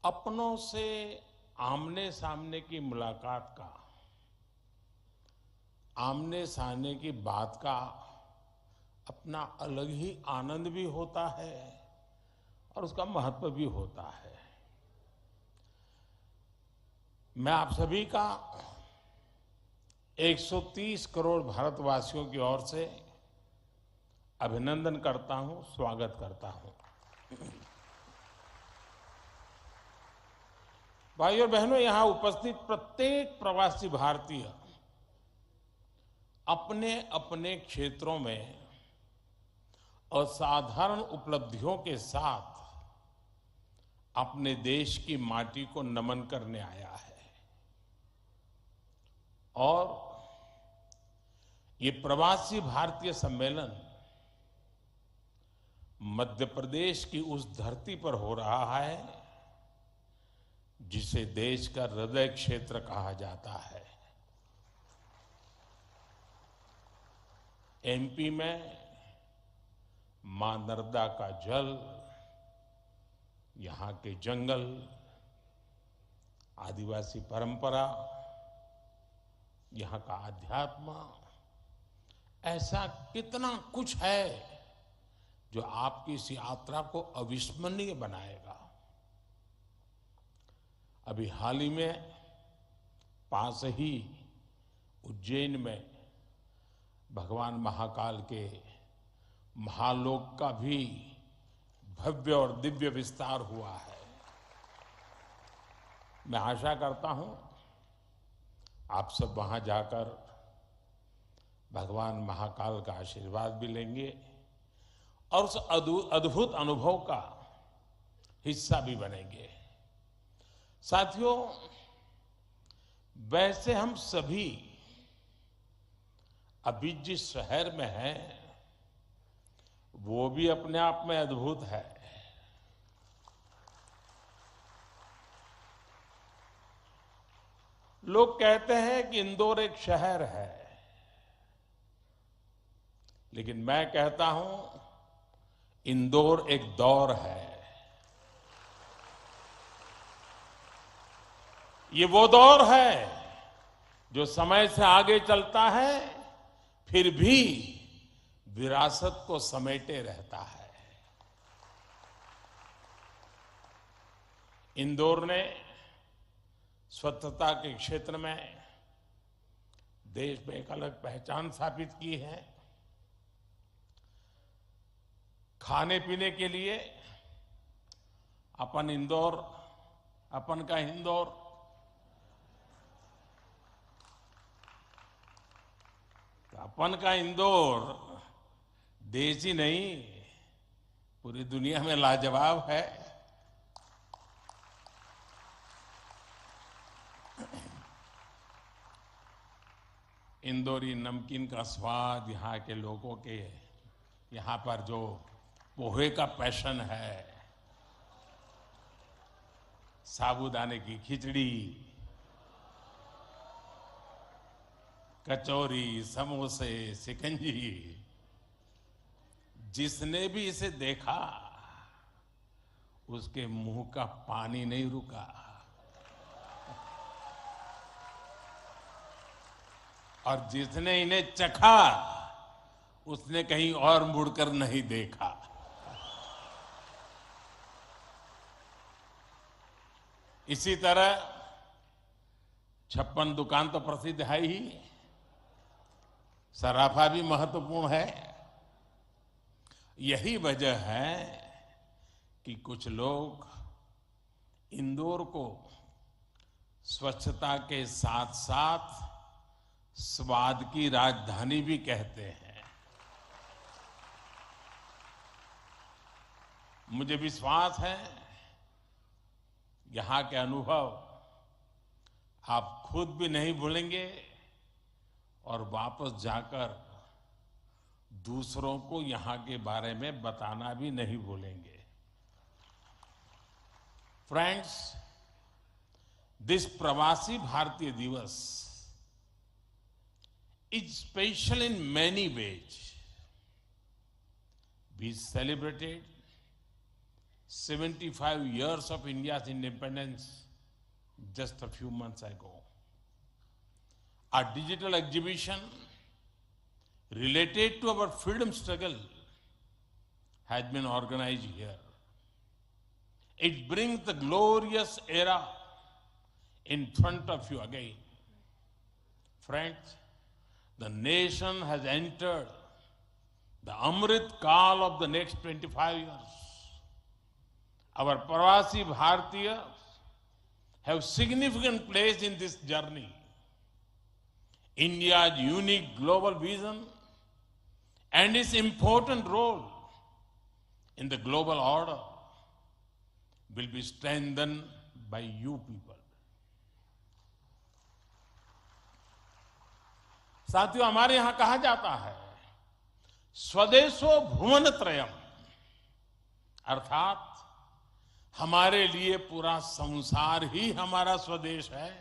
Speaker 5: अपनों से आमने सामने की मुलाकात का, आमने सामने की बात का अपना अलग ही आनंद भी होता है और उसका महत्व भी होता है। मैं आप सभी का 130 करोड़ भारतवासियों की ओर से अभिनंदन करता हूं, स्वागत करता हूं। भाइयों और बहनों, यहां उपस्थित प्रत्येक प्रवासी भारतीय अपने अपने क्षेत्रों में असाधारण उपलब्धियों के साथ अपने देश की माटी को नमन करने आया है। और ये प्रवासी भारतीय सम्मेलन मध्य प्रदेश की उस धरती पर हो रहा है जिसे देश का हृदय क्षेत्र कहा जाता है। एमपी में मां नर्मदा का जल, यहाँ के जंगल, आदिवासी परंपरा, यहाँ का अध्यात्म, ऐसा कितना कुछ है जो आपकी इस यात्रा को अविस्मरणीय बनाएगा। अभी हाल ही में पास ही उज्जैन में भगवान महाकाल के महालोक का भी भव्य और दिव्य विस्तार हुआ है। मैं आशा करता हूं आप सब वहां जाकर भगवान महाकाल का आशीर्वाद भी लेंगे और उस अद्भुत अनुभव का हिस्सा भी बनेंगे। साथियों, वैसे हम सभी अभी जिस शहर में हैं वो भी अपने आप में अद्भुत है। लोग कहते हैं कि इंदौर एक शहर है, लेकिन मैं कहता हूं इंदौर एक दौर है। ये वो दौर है जो समय से आगे चलता है फिर भी विरासत को समेटे रहता है। इंदौर ने स्वच्छता के क्षेत्र में देश में एक अलग पहचान स्थापित की है। खाने पीने के लिए अपन इंदौर, अपन का इंदौर अपन का इंदौर देश ही नहीं पूरी दुनिया में लाजवाब है। इंदौरी नमकीन का स्वाद, यहाँ के लोगों के यहाँ पर जो पोहे का पैशन है, साबूदाने की खिचड़ी, कचौरी, समोसे, शिकंजी, जिसने भी इसे देखा उसके मुंह का पानी नहीं रुका। और जिसने इन्हें चखा उसने कहीं और मुड़कर नहीं देखा। इसी तरह 56 दुकान तो प्रसिद्ध है ही, सराफा भी महत्वपूर्ण है। यही वजह है कि कुछ लोग इंदौर को स्वच्छता के साथ साथ स्वाद की राजधानी भी कहते हैं। मुझे विश्वास है यहां के अनुभव आप खुद भी नहीं भूलेंगे और वापस जाकर दूसरों को यहां के बारे में बताना भी नहीं भूलेंगे। फ्रेंड्स, दिस प्रवासी भारतीय दिवस is special in many ways. We celebrated 75 years of India's independence just a few months ago. Our digital exhibition related to our freedom struggle has been organized here. It brings the glorious era in front of you again. Friends, the nation has entered the Amrit Kaal of the next 25 years. Our Pravasi Bhartiyas have significant place in this journey. India's unique global vision and its important role in the global order will be strengthened by you people. साथियों, हमारे यहां कहा जाता है स्वदेशो भुवन त्रयम, अर्थात हमारे लिए पूरा संसार ही हमारा स्वदेश है।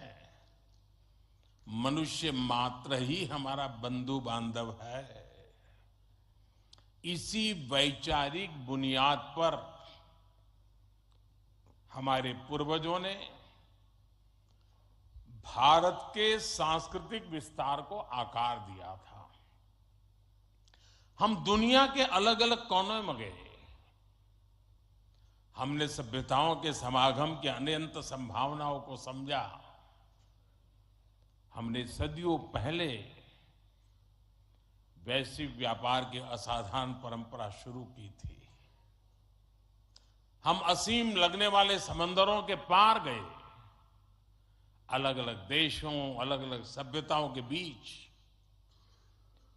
Speaker 5: मनुष्य मात्र ही हमारा बंधु बांधव है। इसी वैचारिक बुनियाद पर हमारे पूर्वजों ने भारत के सांस्कृतिक विस्तार को आकार दिया था। हम दुनिया के अलग अलग कोनों में गए। हमने सभ्यताओं के समागम की अनंत संभावनाओं को समझा। हमने सदियों पहले वैश्विक व्यापार की असाधारण परंपरा शुरू की थी। हम असीम लगने वाले समंदरों के पार गए। अलग अलग देशों, अलग अलग सभ्यताओं के बीच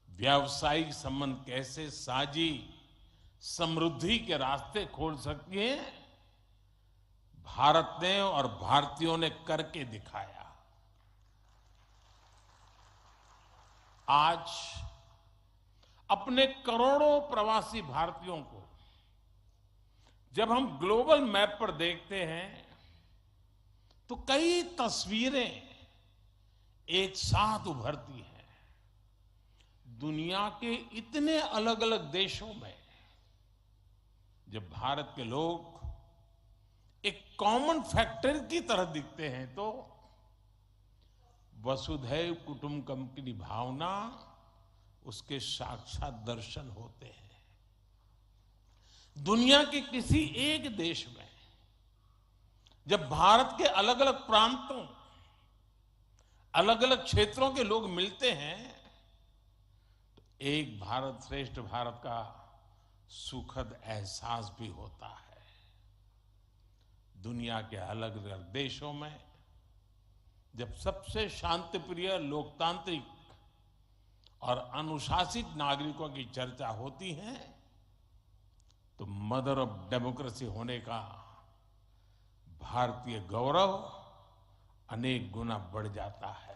Speaker 5: व्यावसायिक संबंध कैसे साझी समृद्धि के रास्ते खोल सकती है, भारत ने और भारतीयों ने करके दिखाया। आज अपने करोड़ों प्रवासी भारतीयों को जब हम ग्लोबल मैप पर देखते हैं तो कई तस्वीरें एक साथ उभरती हैं। दुनिया के इतने अलग अलग देशों में जब भारत के लोग एक कॉमन फैक्टर की तरह दिखते हैं तो वसुधैव कुटुंबकम की भावना उसके साक्षात दर्शन होते हैं। दुनिया के किसी एक देश में जब भारत के अलग अलग प्रांतों, अलग अलग क्षेत्रों के लोग मिलते हैं तो एक भारत श्रेष्ठ भारत का सुखद एहसास भी होता है। दुनिया के अलग अलग देशों में जब सबसे शांतिप्रिय, लोकतांत्रिक और अनुशासित नागरिकों की चर्चा होती है तो मदर ऑफ डेमोक्रेसी होने का भारतीय गौरव अनेक गुना बढ़ जाता है।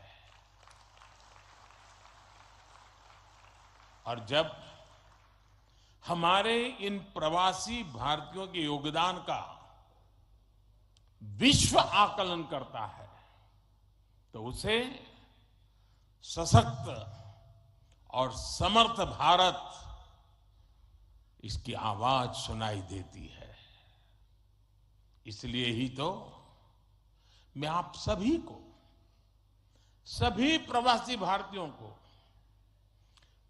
Speaker 5: और जब हमारे इन प्रवासी भारतीयों के योगदान का विश्व आकलन करता है तो उसे सशक्त और समर्थ भारत, इसकी आवाज सुनाई देती है। इसलिए ही तो मैं आप सभी को, सभी प्रवासी भारतीयों को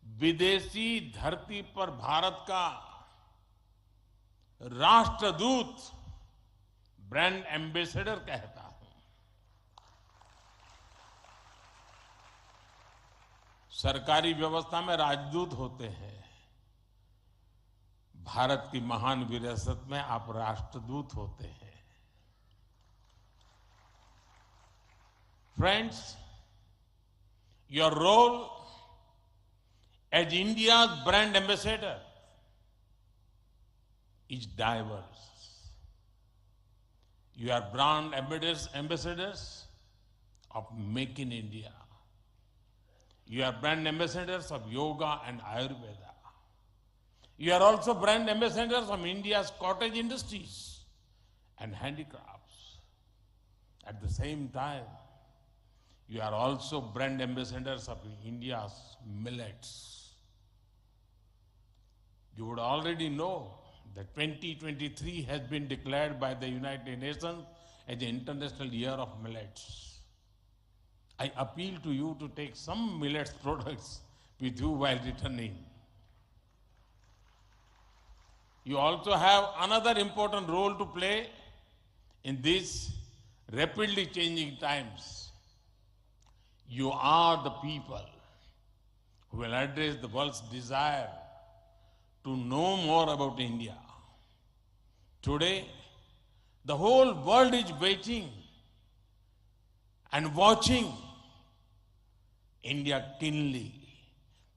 Speaker 5: विदेशी धरती पर भारत का राष्ट्रदूत, ब्रांड एम्बेसडर कहता हूं। सरकारी व्यवस्था में राजदूत होते हैं, भारत की महान विरासत में आप राष्ट्रदूत होते हैं। Friends, your role as India's brand ambassador is diverse. You are brand ambassadors of Make in India. You are brand ambassadors of yoga and Ayurveda. You are also brand ambassadors of India's cottage industries and handicrafts. At the same time, you are also brand ambassadors of India's millets. You would already know that 2023 has been declared by the United Nations as the International Year of Millets. I appeal to you to take some millets products with you while returning. You also have another important role to play in these rapidly changing times. You are the people who will address the world's desire to know more about India. Today, the whole world is waiting and watching India keenly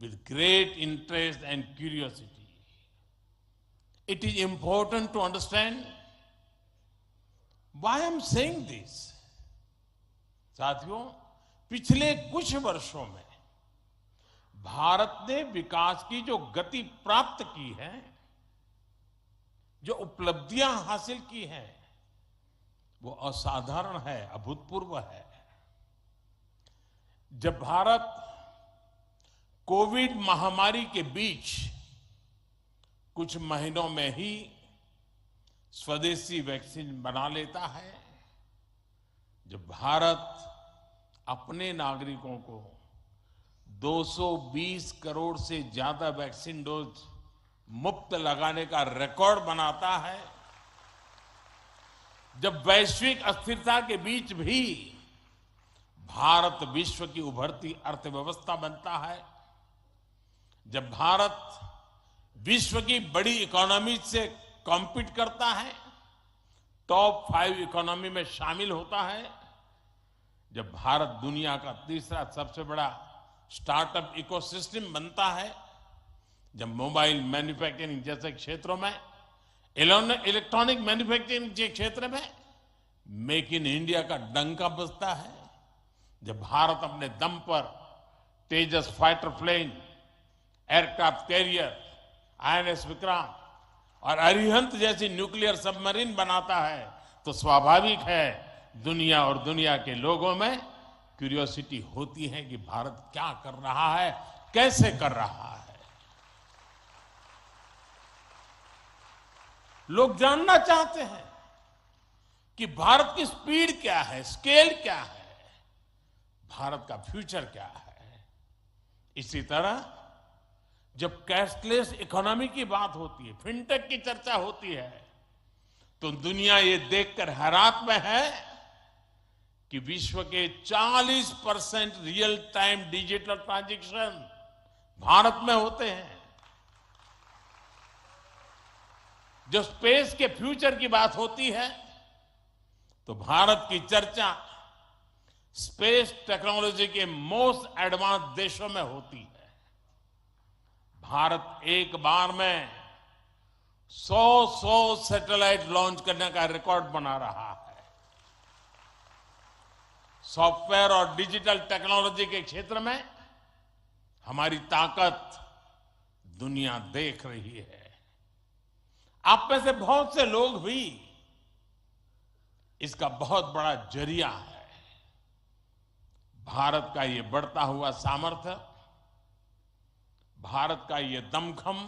Speaker 5: with great interest and curiosity. It is important to understand why I'm saying this. साथियों, पिछले कुछ वर्षों में भारत ने विकास की जो गति प्राप्त की है, जो उपलब्धियां हासिल की हैं, वो असाधारण है, अभूतपूर्व है। जब भारत कोविड महामारी के बीच कुछ महीनों में ही स्वदेशी वैक्सीन बना लेता है, जब भारत अपने नागरिकों को 220 करोड़ से ज्यादा वैक्सीन डोज मुफ्त लगाने का रिकॉर्ड बनाता है, जब वैश्विक अस्थिरता के बीच भी भारत विश्व की उभरती अर्थव्यवस्था बनता है, जब भारत विश्व की बड़ी इकोनॉमी से कॉम्पीट करता है, टॉप 5 इकोनॉमी में शामिल होता है, जब भारत दुनिया का तीसरा सबसे बड़ा स्टार्टअप इकोसिस्टम बनता है, जब मोबाइल मैन्युफैक्चरिंग जैसे क्षेत्रों में, इलेक्ट्रॉनिक मैन्युफैक्चरिंग के क्षेत्र में मेक इन इंडिया का डंका बजता है, जब भारत अपने दम पर Tejas fighter plane, aircraft carrier, INS Vikrant और अरिहंत जैसी न्यूक्लियर सबमरीन बनाता है, तो स्वाभाविक है दुनिया और दुनिया के लोगों में क्यूरियोसिटी होती है कि भारत क्या कर रहा है, कैसे कर रहा है। लोग जानना चाहते हैं कि भारत की स्पीड क्या है, स्केल क्या है, भारत का फ्यूचर क्या है। इसी तरह जब कैशलेस इकोनॉमी की बात होती है, फिनटेक की चर्चा होती है, तो दुनिया ये देखकर हैरान में है कि विश्व के 40% real time digital transaction Bharat में होते हैं। जो स्पेस के फ्यूचर की बात होती है तो भारत की चर्चा स्पेस टेक्नोलॉजी के मोस्ट एडवांस देशों में होती है। भारत एक बार में 100 सैटेलाइट लॉन्च करने का रिकॉर्ड बना रहा है। सॉफ्टवेयर और डिजिटल टेक्नोलॉजी के क्षेत्र में हमारी ताकत दुनिया देख रही है। आप में से बहुत से लोग भी इसका बहुत बड़ा जरिया है। भारत का ये बढ़ता हुआ सामर्थ्य, भारत का ये दमखम,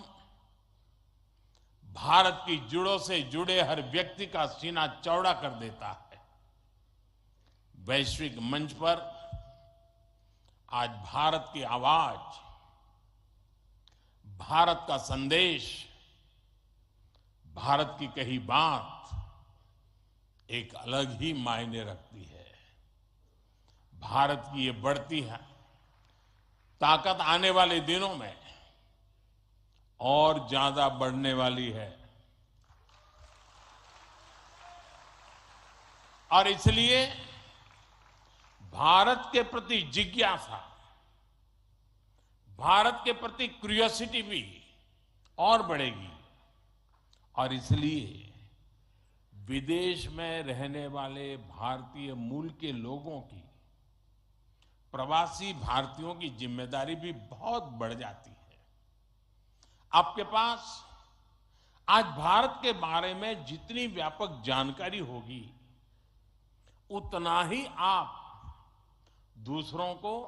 Speaker 5: भारत की जड़ों से जुड़े हर व्यक्ति का सीना चौड़ा कर देता है। वैश्विक मंच पर आज भारत की आवाज, भारत का संदेश, भारत की कही बात एक अलग ही मायने रखती है। भारत की ये बढ़ती है ताकत आने वाले दिनों में और ज्यादा बढ़ने वाली है और इसलिए भारत के प्रति जिज्ञासा, भारत के प्रति क्यूरियोसिटी भी और बढ़ेगी और इसलिए विदेश में रहने वाले भारतीय मूल के लोगों की, प्रवासी भारतीयों की जिम्मेदारी भी बहुत बढ़ जाती है। आपके पास आज भारत के बारे में जितनी व्यापक जानकारी होगी उतना ही आप दूसरों को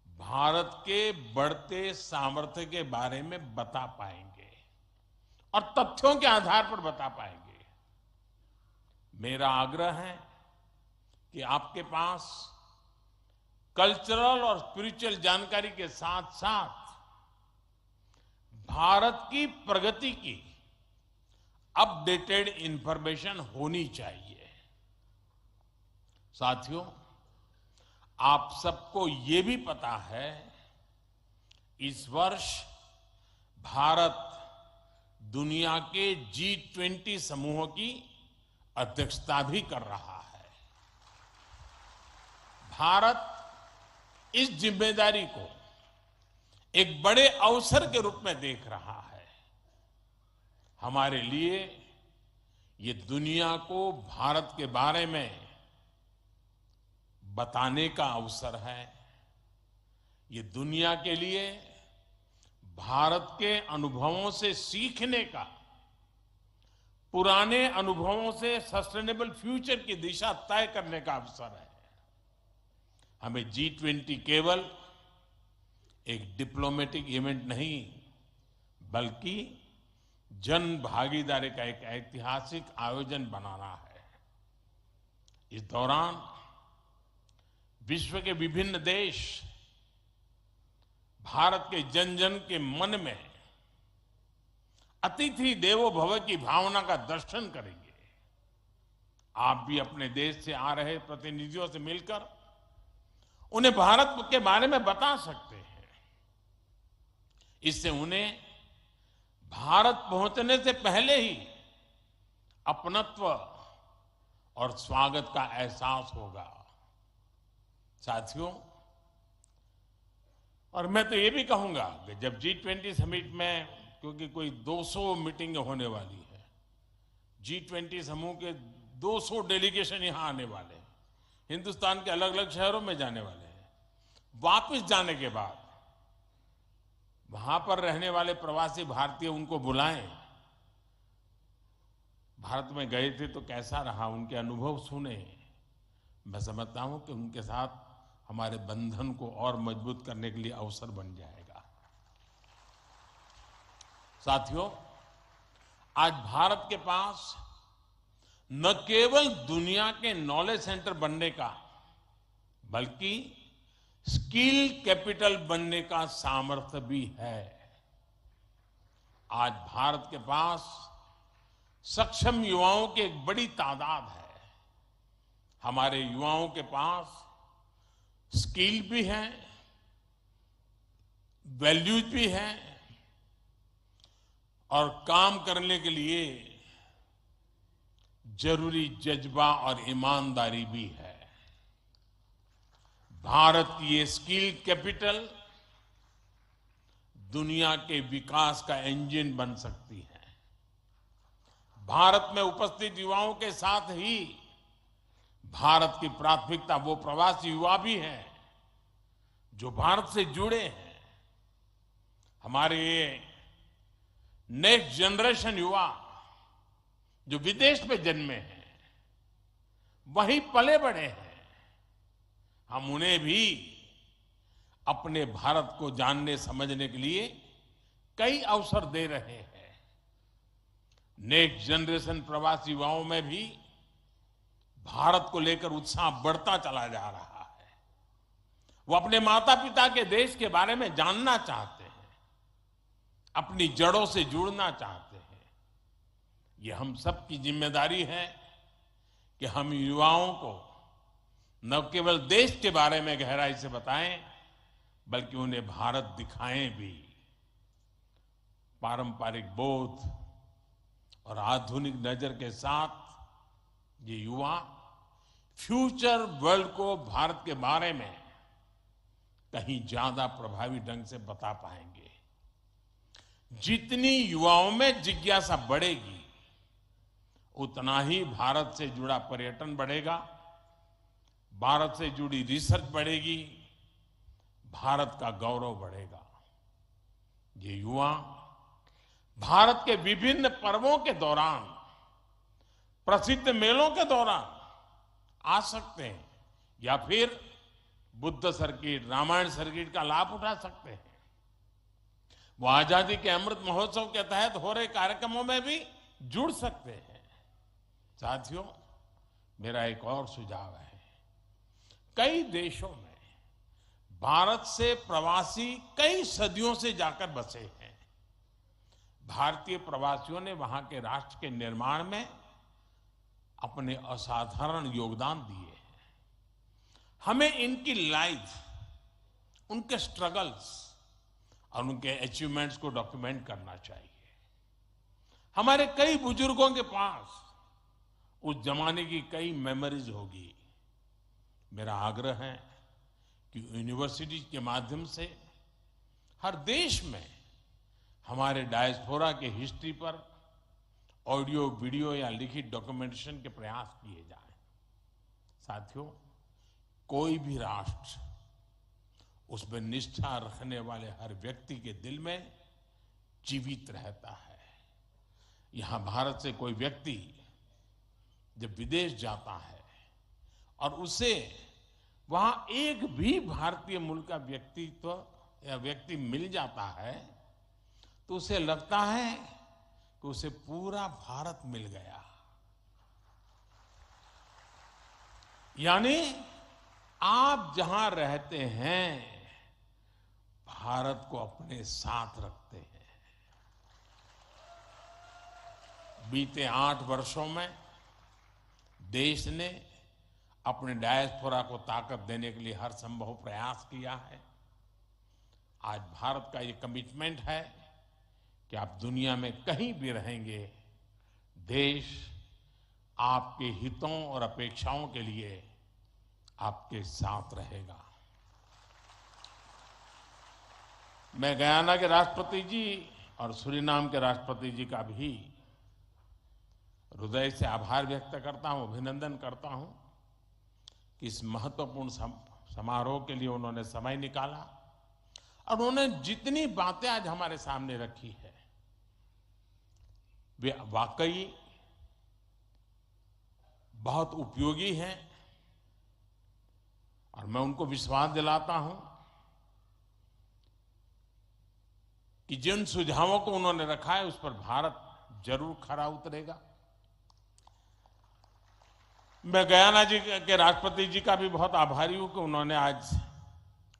Speaker 5: भारत के बढ़ते सामर्थ्य के बारे में बता पाएंगे और तथ्यों के आधार पर बता पाएंगे। मेरा आग्रह है कि आपके पास कल्चरल और स्पिरिचुअल जानकारी के साथ साथ भारत की प्रगति की अपडेटेड इंफॉर्मेशन होनी चाहिए। साथियों, आप सबको ये भी पता है इस वर्ष भारत दुनिया के G20 समूह की अध्यक्षता भी कर रहा है। भारत इस जिम्मेदारी को एक बड़े अवसर के रूप में देख रहा है। हमारे लिए ये दुनिया को भारत के बारे में बताने का अवसर है। ये दुनिया के लिए भारत के अनुभवों से सीखने का, पुराने अनुभवों से सस्टेनेबल फ्यूचर की दिशा तय करने का अवसर है। हमें G20 केवल एक डिप्लोमेटिक इवेंट नहीं बल्कि जन भागीदारी का एक ऐतिहासिक आयोजन बनाना है। इस दौरान विश्व के विभिन्न देश भारत के जन जन के मन में अतिथि देवो भव की भावना का दर्शन करेंगे। आप भी अपने देश से आ रहे प्रतिनिधियों से मिलकर उन्हें भारत के बारे में बता सकते हैं। इससे उन्हें भारत पहुंचने से पहले ही अपनत्व और स्वागत का एहसास होगा। साथियों, और मैं तो ये भी कहूंगा कि जब G20 समिट में, क्योंकि कोई 200 मीटिंग होने वाली है, G20 समूह के 200 डेलीगेशन यहां आने वाले हैं, हिंदुस्तान के अलग अलग शहरों में जाने वाले हैं। वापस जाने के बाद वहां पर रहने वाले प्रवासी भारतीय उनको बुलाएं, भारत में गए थे तो कैसा रहा, उनके अनुभव सुने। मैं समझता हूं कि उनके साथ हमारे बंधन को और मजबूत करने के लिए अवसर बन जाएगा। साथियों, आज भारत के पास न केवल दुनिया के नॉलेज सेंटर बनने का बल्कि स्किल कैपिटल बनने का सामर्थ्य भी है। आज भारत के पास सक्षम युवाओं की एक बड़ी तादाद है। हमारे युवाओं के पास स्किल भी है, वैल्यूज भी है और काम करने के लिए जरूरी जज्बा और ईमानदारी भी है। भारत की ये स्किल कैपिटल दुनिया के विकास का इंजन बन सकती है। भारत में उपस्थित युवाओं के साथ ही भारत की प्राथमिकता वो प्रवासी युवा भी हैं जो भारत से जुड़े हैं। हमारे नेक्स्ट जनरेशन युवा जो विदेश में जन्मे हैं, वहीं पले बड़े हैं, हम उन्हें भी अपने भारत को जानने समझने के लिए कई अवसर दे रहे हैं। नेक्स्ट जनरेशन प्रवासी युवाओं में भी भारत को लेकर उत्साह बढ़ता चला जा रहा है। वो अपने माता पिता के देश के बारे में जानना चाहते हैं, अपनी जड़ों से जुड़ना चाहते हैं। ये हम सबकी जिम्मेदारी है कि हम युवाओं को न केवल देश के बारे में गहराई से बताएं, बल्कि उन्हें भारत दिखाएं भी। पारंपरिक बोध और आधुनिक नजर के साथ ये युवा फ्यूचर वर्ल्ड को भारत के बारे में कहीं ज्यादा प्रभावी ढंग से बता पाएंगे। जितनी युवाओं में जिज्ञासा बढ़ेगी, उतना ही भारत से जुड़ा पर्यटन बढ़ेगा, भारत से जुड़ी रिसर्च बढ़ेगी, भारत का गौरव बढ़ेगा। ये युवा भारत के विभिन्न पर्वों के दौरान, प्रसिद्ध मेलों के दौरान आ सकते हैं या फिर बुद्ध सर्किट, रामायण सर्किट का लाभ उठा सकते हैं। वो आजादी के अमृत महोत्सव के तहत हो रहे कार्यक्रमों में भी जुड़ सकते हैं। साथियों, मेरा एक और सुझाव है। कई देशों में भारत से प्रवासी कई सदियों से जाकर बसे हैं। भारतीय प्रवासियों ने वहां के राष्ट्र के निर्माण में अपने असाधारण योगदान दिए हैं। हमें इनकी लाइफ, उनके स्ट्रगल्स और उनके अचीवमेंट्स को डॉक्यूमेंट करना चाहिए। हमारे कई बुजुर्गों के पास उस जमाने की कई मेमोरीज होगी। मेरा आग्रह है कि यूनिवर्सिटी के माध्यम से हर देश में हमारे डायस्पोरा के हिस्ट्री पर ऑडियो, वीडियो या लिखित डॉक्यूमेंटेशन के प्रयास किए जाएं। साथियों, कोई भी राष्ट्र उसमें निष्ठा रखने वाले हर व्यक्ति के दिल में जीवित रहता है। यहां भारत से कोई व्यक्ति जब विदेश जाता है और उसे वहां एक भी भारतीय मूल का व्यक्तित्व या व्यक्ति मिल जाता है, तो उसे लगता है कि उसे पूरा भारत मिल गया। यानी आप जहां रहते हैं, भारत को अपने साथ रखते हैं। बीते 8 वर्षों में देश ने अपने डायस्पोरा को ताकत देने के लिए हर संभव प्रयास किया है। आज भारत का ये कमिटमेंट है कि आप दुनिया में कहीं भी रहेंगे, देश आपके हितों और अपेक्षाओं के लिए आपके साथ रहेगा। मैं गयाना के राष्ट्रपति जी और सूरीनाम के राष्ट्रपति जी का भी हृदय से आभार व्यक्त करता हूं, अभिनंदन करता हूं कि इस महत्वपूर्ण समारोह के लिए उन्होंने समय निकाला और उन्होंने जितनी बातें आज हमारे सामने रखी है, वे वाकई बहुत उपयोगी हैं। और मैं उनको विश्वास दिलाता हूं कि जिन सुझावों को उन्होंने रखा है, उस पर भारत जरूर खरा उतरेगा। मैं गयाना जी के राष्ट्रपति जी का भी बहुत आभारी हूं कि उन्होंने आज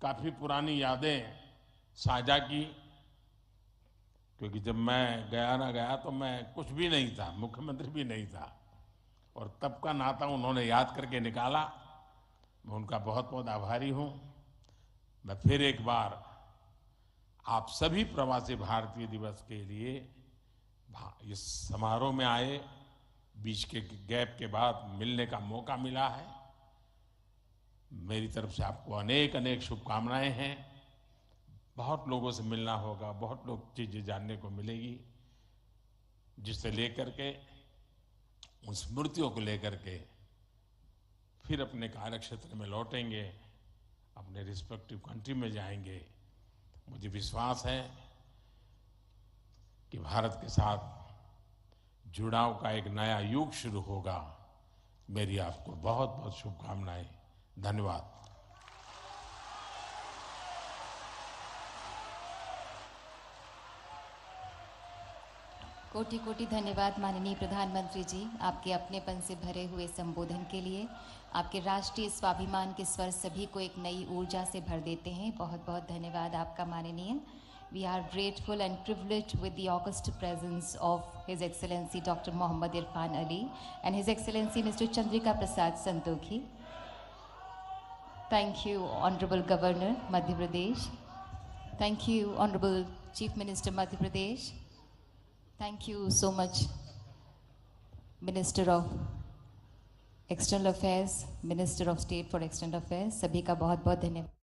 Speaker 5: काफी पुरानी यादें साझा की, क्योंकि जब मैं गयाना गया तो मैं कुछ भी नहीं था, मुख्यमंत्री भी नहीं था, और तब का नाता उन्होंने याद करके निकाला। मैं उनका बहुत बहुत आभारी हूं। मैं फिर एक बार आप सभी प्रवासी भारतीय दिवस के लिए इस समारोह में आए, बीच के गैप के बाद मिलने का मौका मिला है। मेरी तरफ से आपको अनेक अनेक शुभकामनाएं हैं। बहुत लोगों से मिलना होगा, बहुत लोग चीजें जानने को मिलेगी, जिससे लेकर के उन स्मृतियों को लेकर के फिर अपने कार्य क्षेत्र में लौटेंगे, अपने रिस्पेक्टिव कंट्री में जाएंगे। मुझे विश्वास है कि भारत के साथ जुड़ाव का एक नया युग शुरू होगा। मेरी आपको बहुत बहुत शुभकामनाएं। धन्यवाद।
Speaker 2: कोटि कोटि धन्यवाद माननीय प्रधानमंत्री जी, आपके अपनेपन से भरे हुए संबोधन के लिए। आपके राष्ट्रीय स्वाभिमान के स्वर सभी को एक नई ऊर्जा से भर देते हैं। बहुत बहुत धन्यवाद आपका माननीय। We are grateful and privileged with the august presence of His Excellency Dr. Mohammad Irfan Ali and His Excellency Mr. Chandrika Prasad Santokhi. Thank you, Honorable Governor, Madhya Pradesh. Thank you, Honorable Chief Minister, Madhya Pradesh. Thank you so much, Minister of External Affairs, Minister of State for External Affairs. सभी का बहुत बहुत धन्यवाद।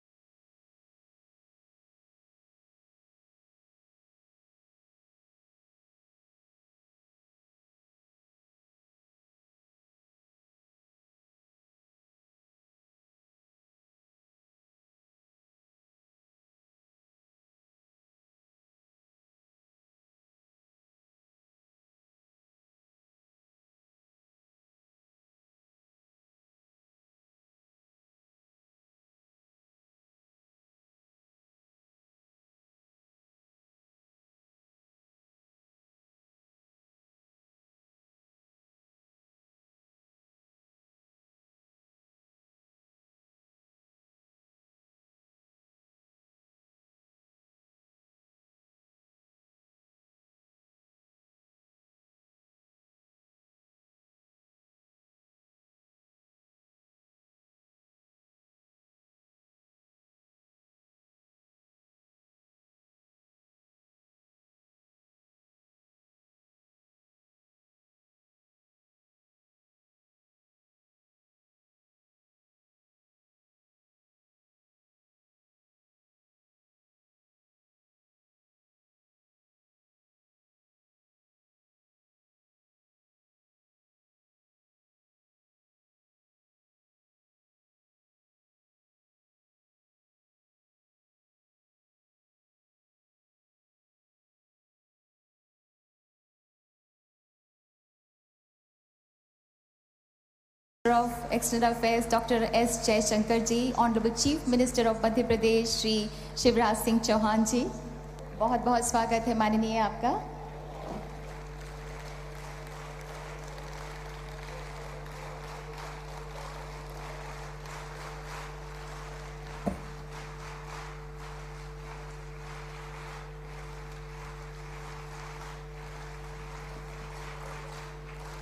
Speaker 2: of External Affairs Dr. S. Jaishankar ji, Honorable Chief Minister of Madhya Pradesh Shri Shivraj Singh Chauhan ji, बहुत बहुत स्वागत है माननीय आपका।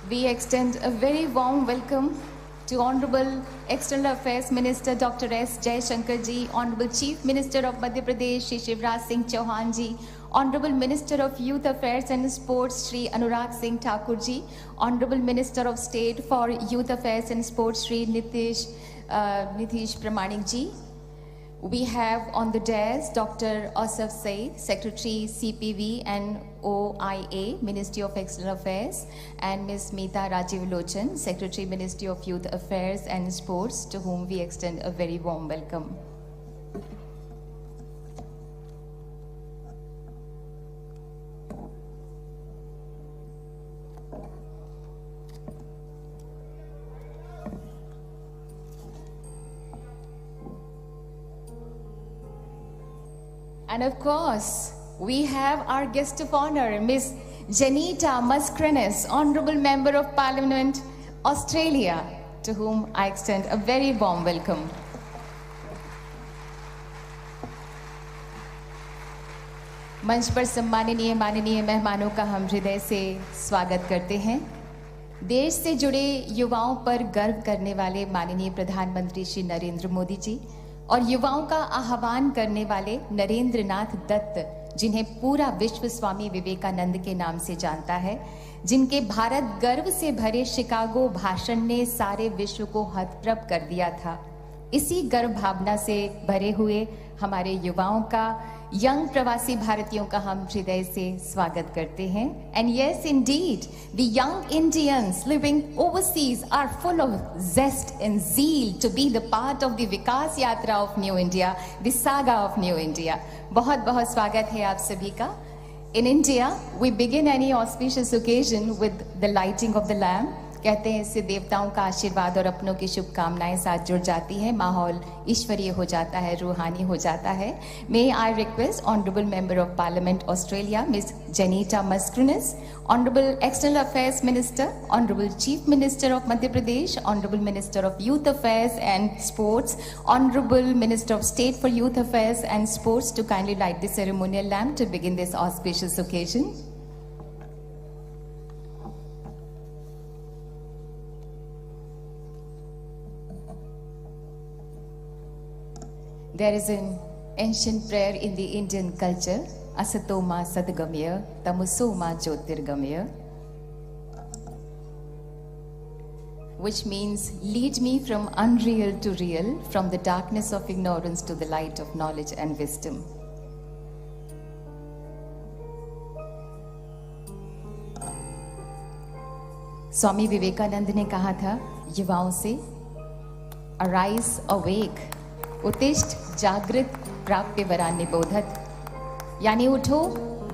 Speaker 2: We extend a very warm welcome to Honorable External Affairs Minister Dr. S. Jaishankar ji, Honorable Chief Minister of Madhya Pradesh Shri Shivraj Singh Chauhan ji, Honorable Minister of Youth Affairs and Sports Shri Anurag Singh Thakur ji, Honorable Minister of State for Youth Affairs and Sports Shri Nitish Pramanik ji. We have on the dais Dr. Asaf Said, Secretary CPV and OIA, Ministry of External Affairs, and Ms. Meeta Rajiv Lochan, Secretary, Ministry of Youth Affairs and Sports, to whom we extend a very warm welcome. And of course, we have our guest of honor, Ms. Janita Mascarenhas, Honorable Member of Parliament, Australia, to whom I extend a very warm welcome. मंच पर सम्माननीय माननीय मेहमानों का हम हृदय से स्वागत करते हैं। देश से जुड़े युवाओं पर गर्व करने वाले माननीय प्रधानमंत्री श्री नरेंद्र मोदी जी और युवाओं का आह्वान करने वाले नरेंद्र नाथ दत्त जिन्हें पूरा विश्व स्वामी विवेकानंद के नाम से जानता है, जिनके भारत गर्व से भरे शिकागो भाषण ने सारे विश्व को हतप्रभ कर दिया था, इसी गर्व भावना से भरे हुए हमारे युवाओं का, यंग प्रवासी भारतीयों का हम हृदय से स्वागत करते हैं. And yes, indeed, the young Indians living overseas are full of zest and zeal to be the part of the Vikas Yatra of New India, the saga of New India. बहुत बहुत स्वागत है आप सभी का. In India, we begin any auspicious occasion with the lighting of the lamp. कहते हैं इससे देवताओं का आशीर्वाद और अपनों की शुभकामनाएं साथ जुड़ जाती है, माहौल ईश्वरीय हो जाता है, रूहानी हो जाता है. May I request Honorable Member of Parliament Australia, Ms. Janita Mascarenhas, Honorable External Affairs Minister, Honorable Chief Minister of Madhya Pradesh, Honorable Minister of Youth Affairs and Sports, Honorable Minister of State for Youth Affairs and Sports to kindly light the ceremonial lamp to begin this auspicious occasion. There is an ancient prayer in the Indian culture, Asato ma sadgamaya, tamuso ma jyotirgamaya, which means lead me from unreal to real, from the darkness of ignorance to the light of knowledge and wisdom. Swami Vivekananda ने कहा था युवाओं से, arise awake, उत्तिष्ठ जागृत प्राप्य वरान्य बोधत, यानी उठो,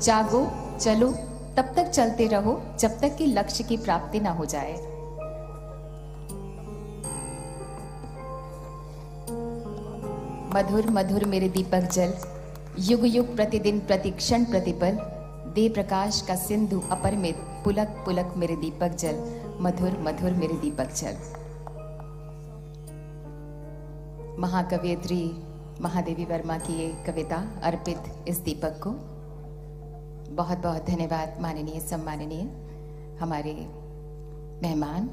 Speaker 2: जागो, चलो, तब तक चलते रहो जब तक कि लक्ष्य की प्राप्ति ना हो जाए. मधुर मधुर मेरे दीपक जल, युग युग प्रतिदिन प्रतिक्षण प्रतिपल, दे प्रकाश का सिंधु अपरिमित, पुलक पुलक मेरे दीपक जल, मधुर मधुर मेरे दीपक जल. महाकवयित्री महादेवी वर्मा की ये कविता अर्पित इस दीपक को. बहुत बहुत धन्यवाद माननीय सम्माननीय हमारे मेहमान.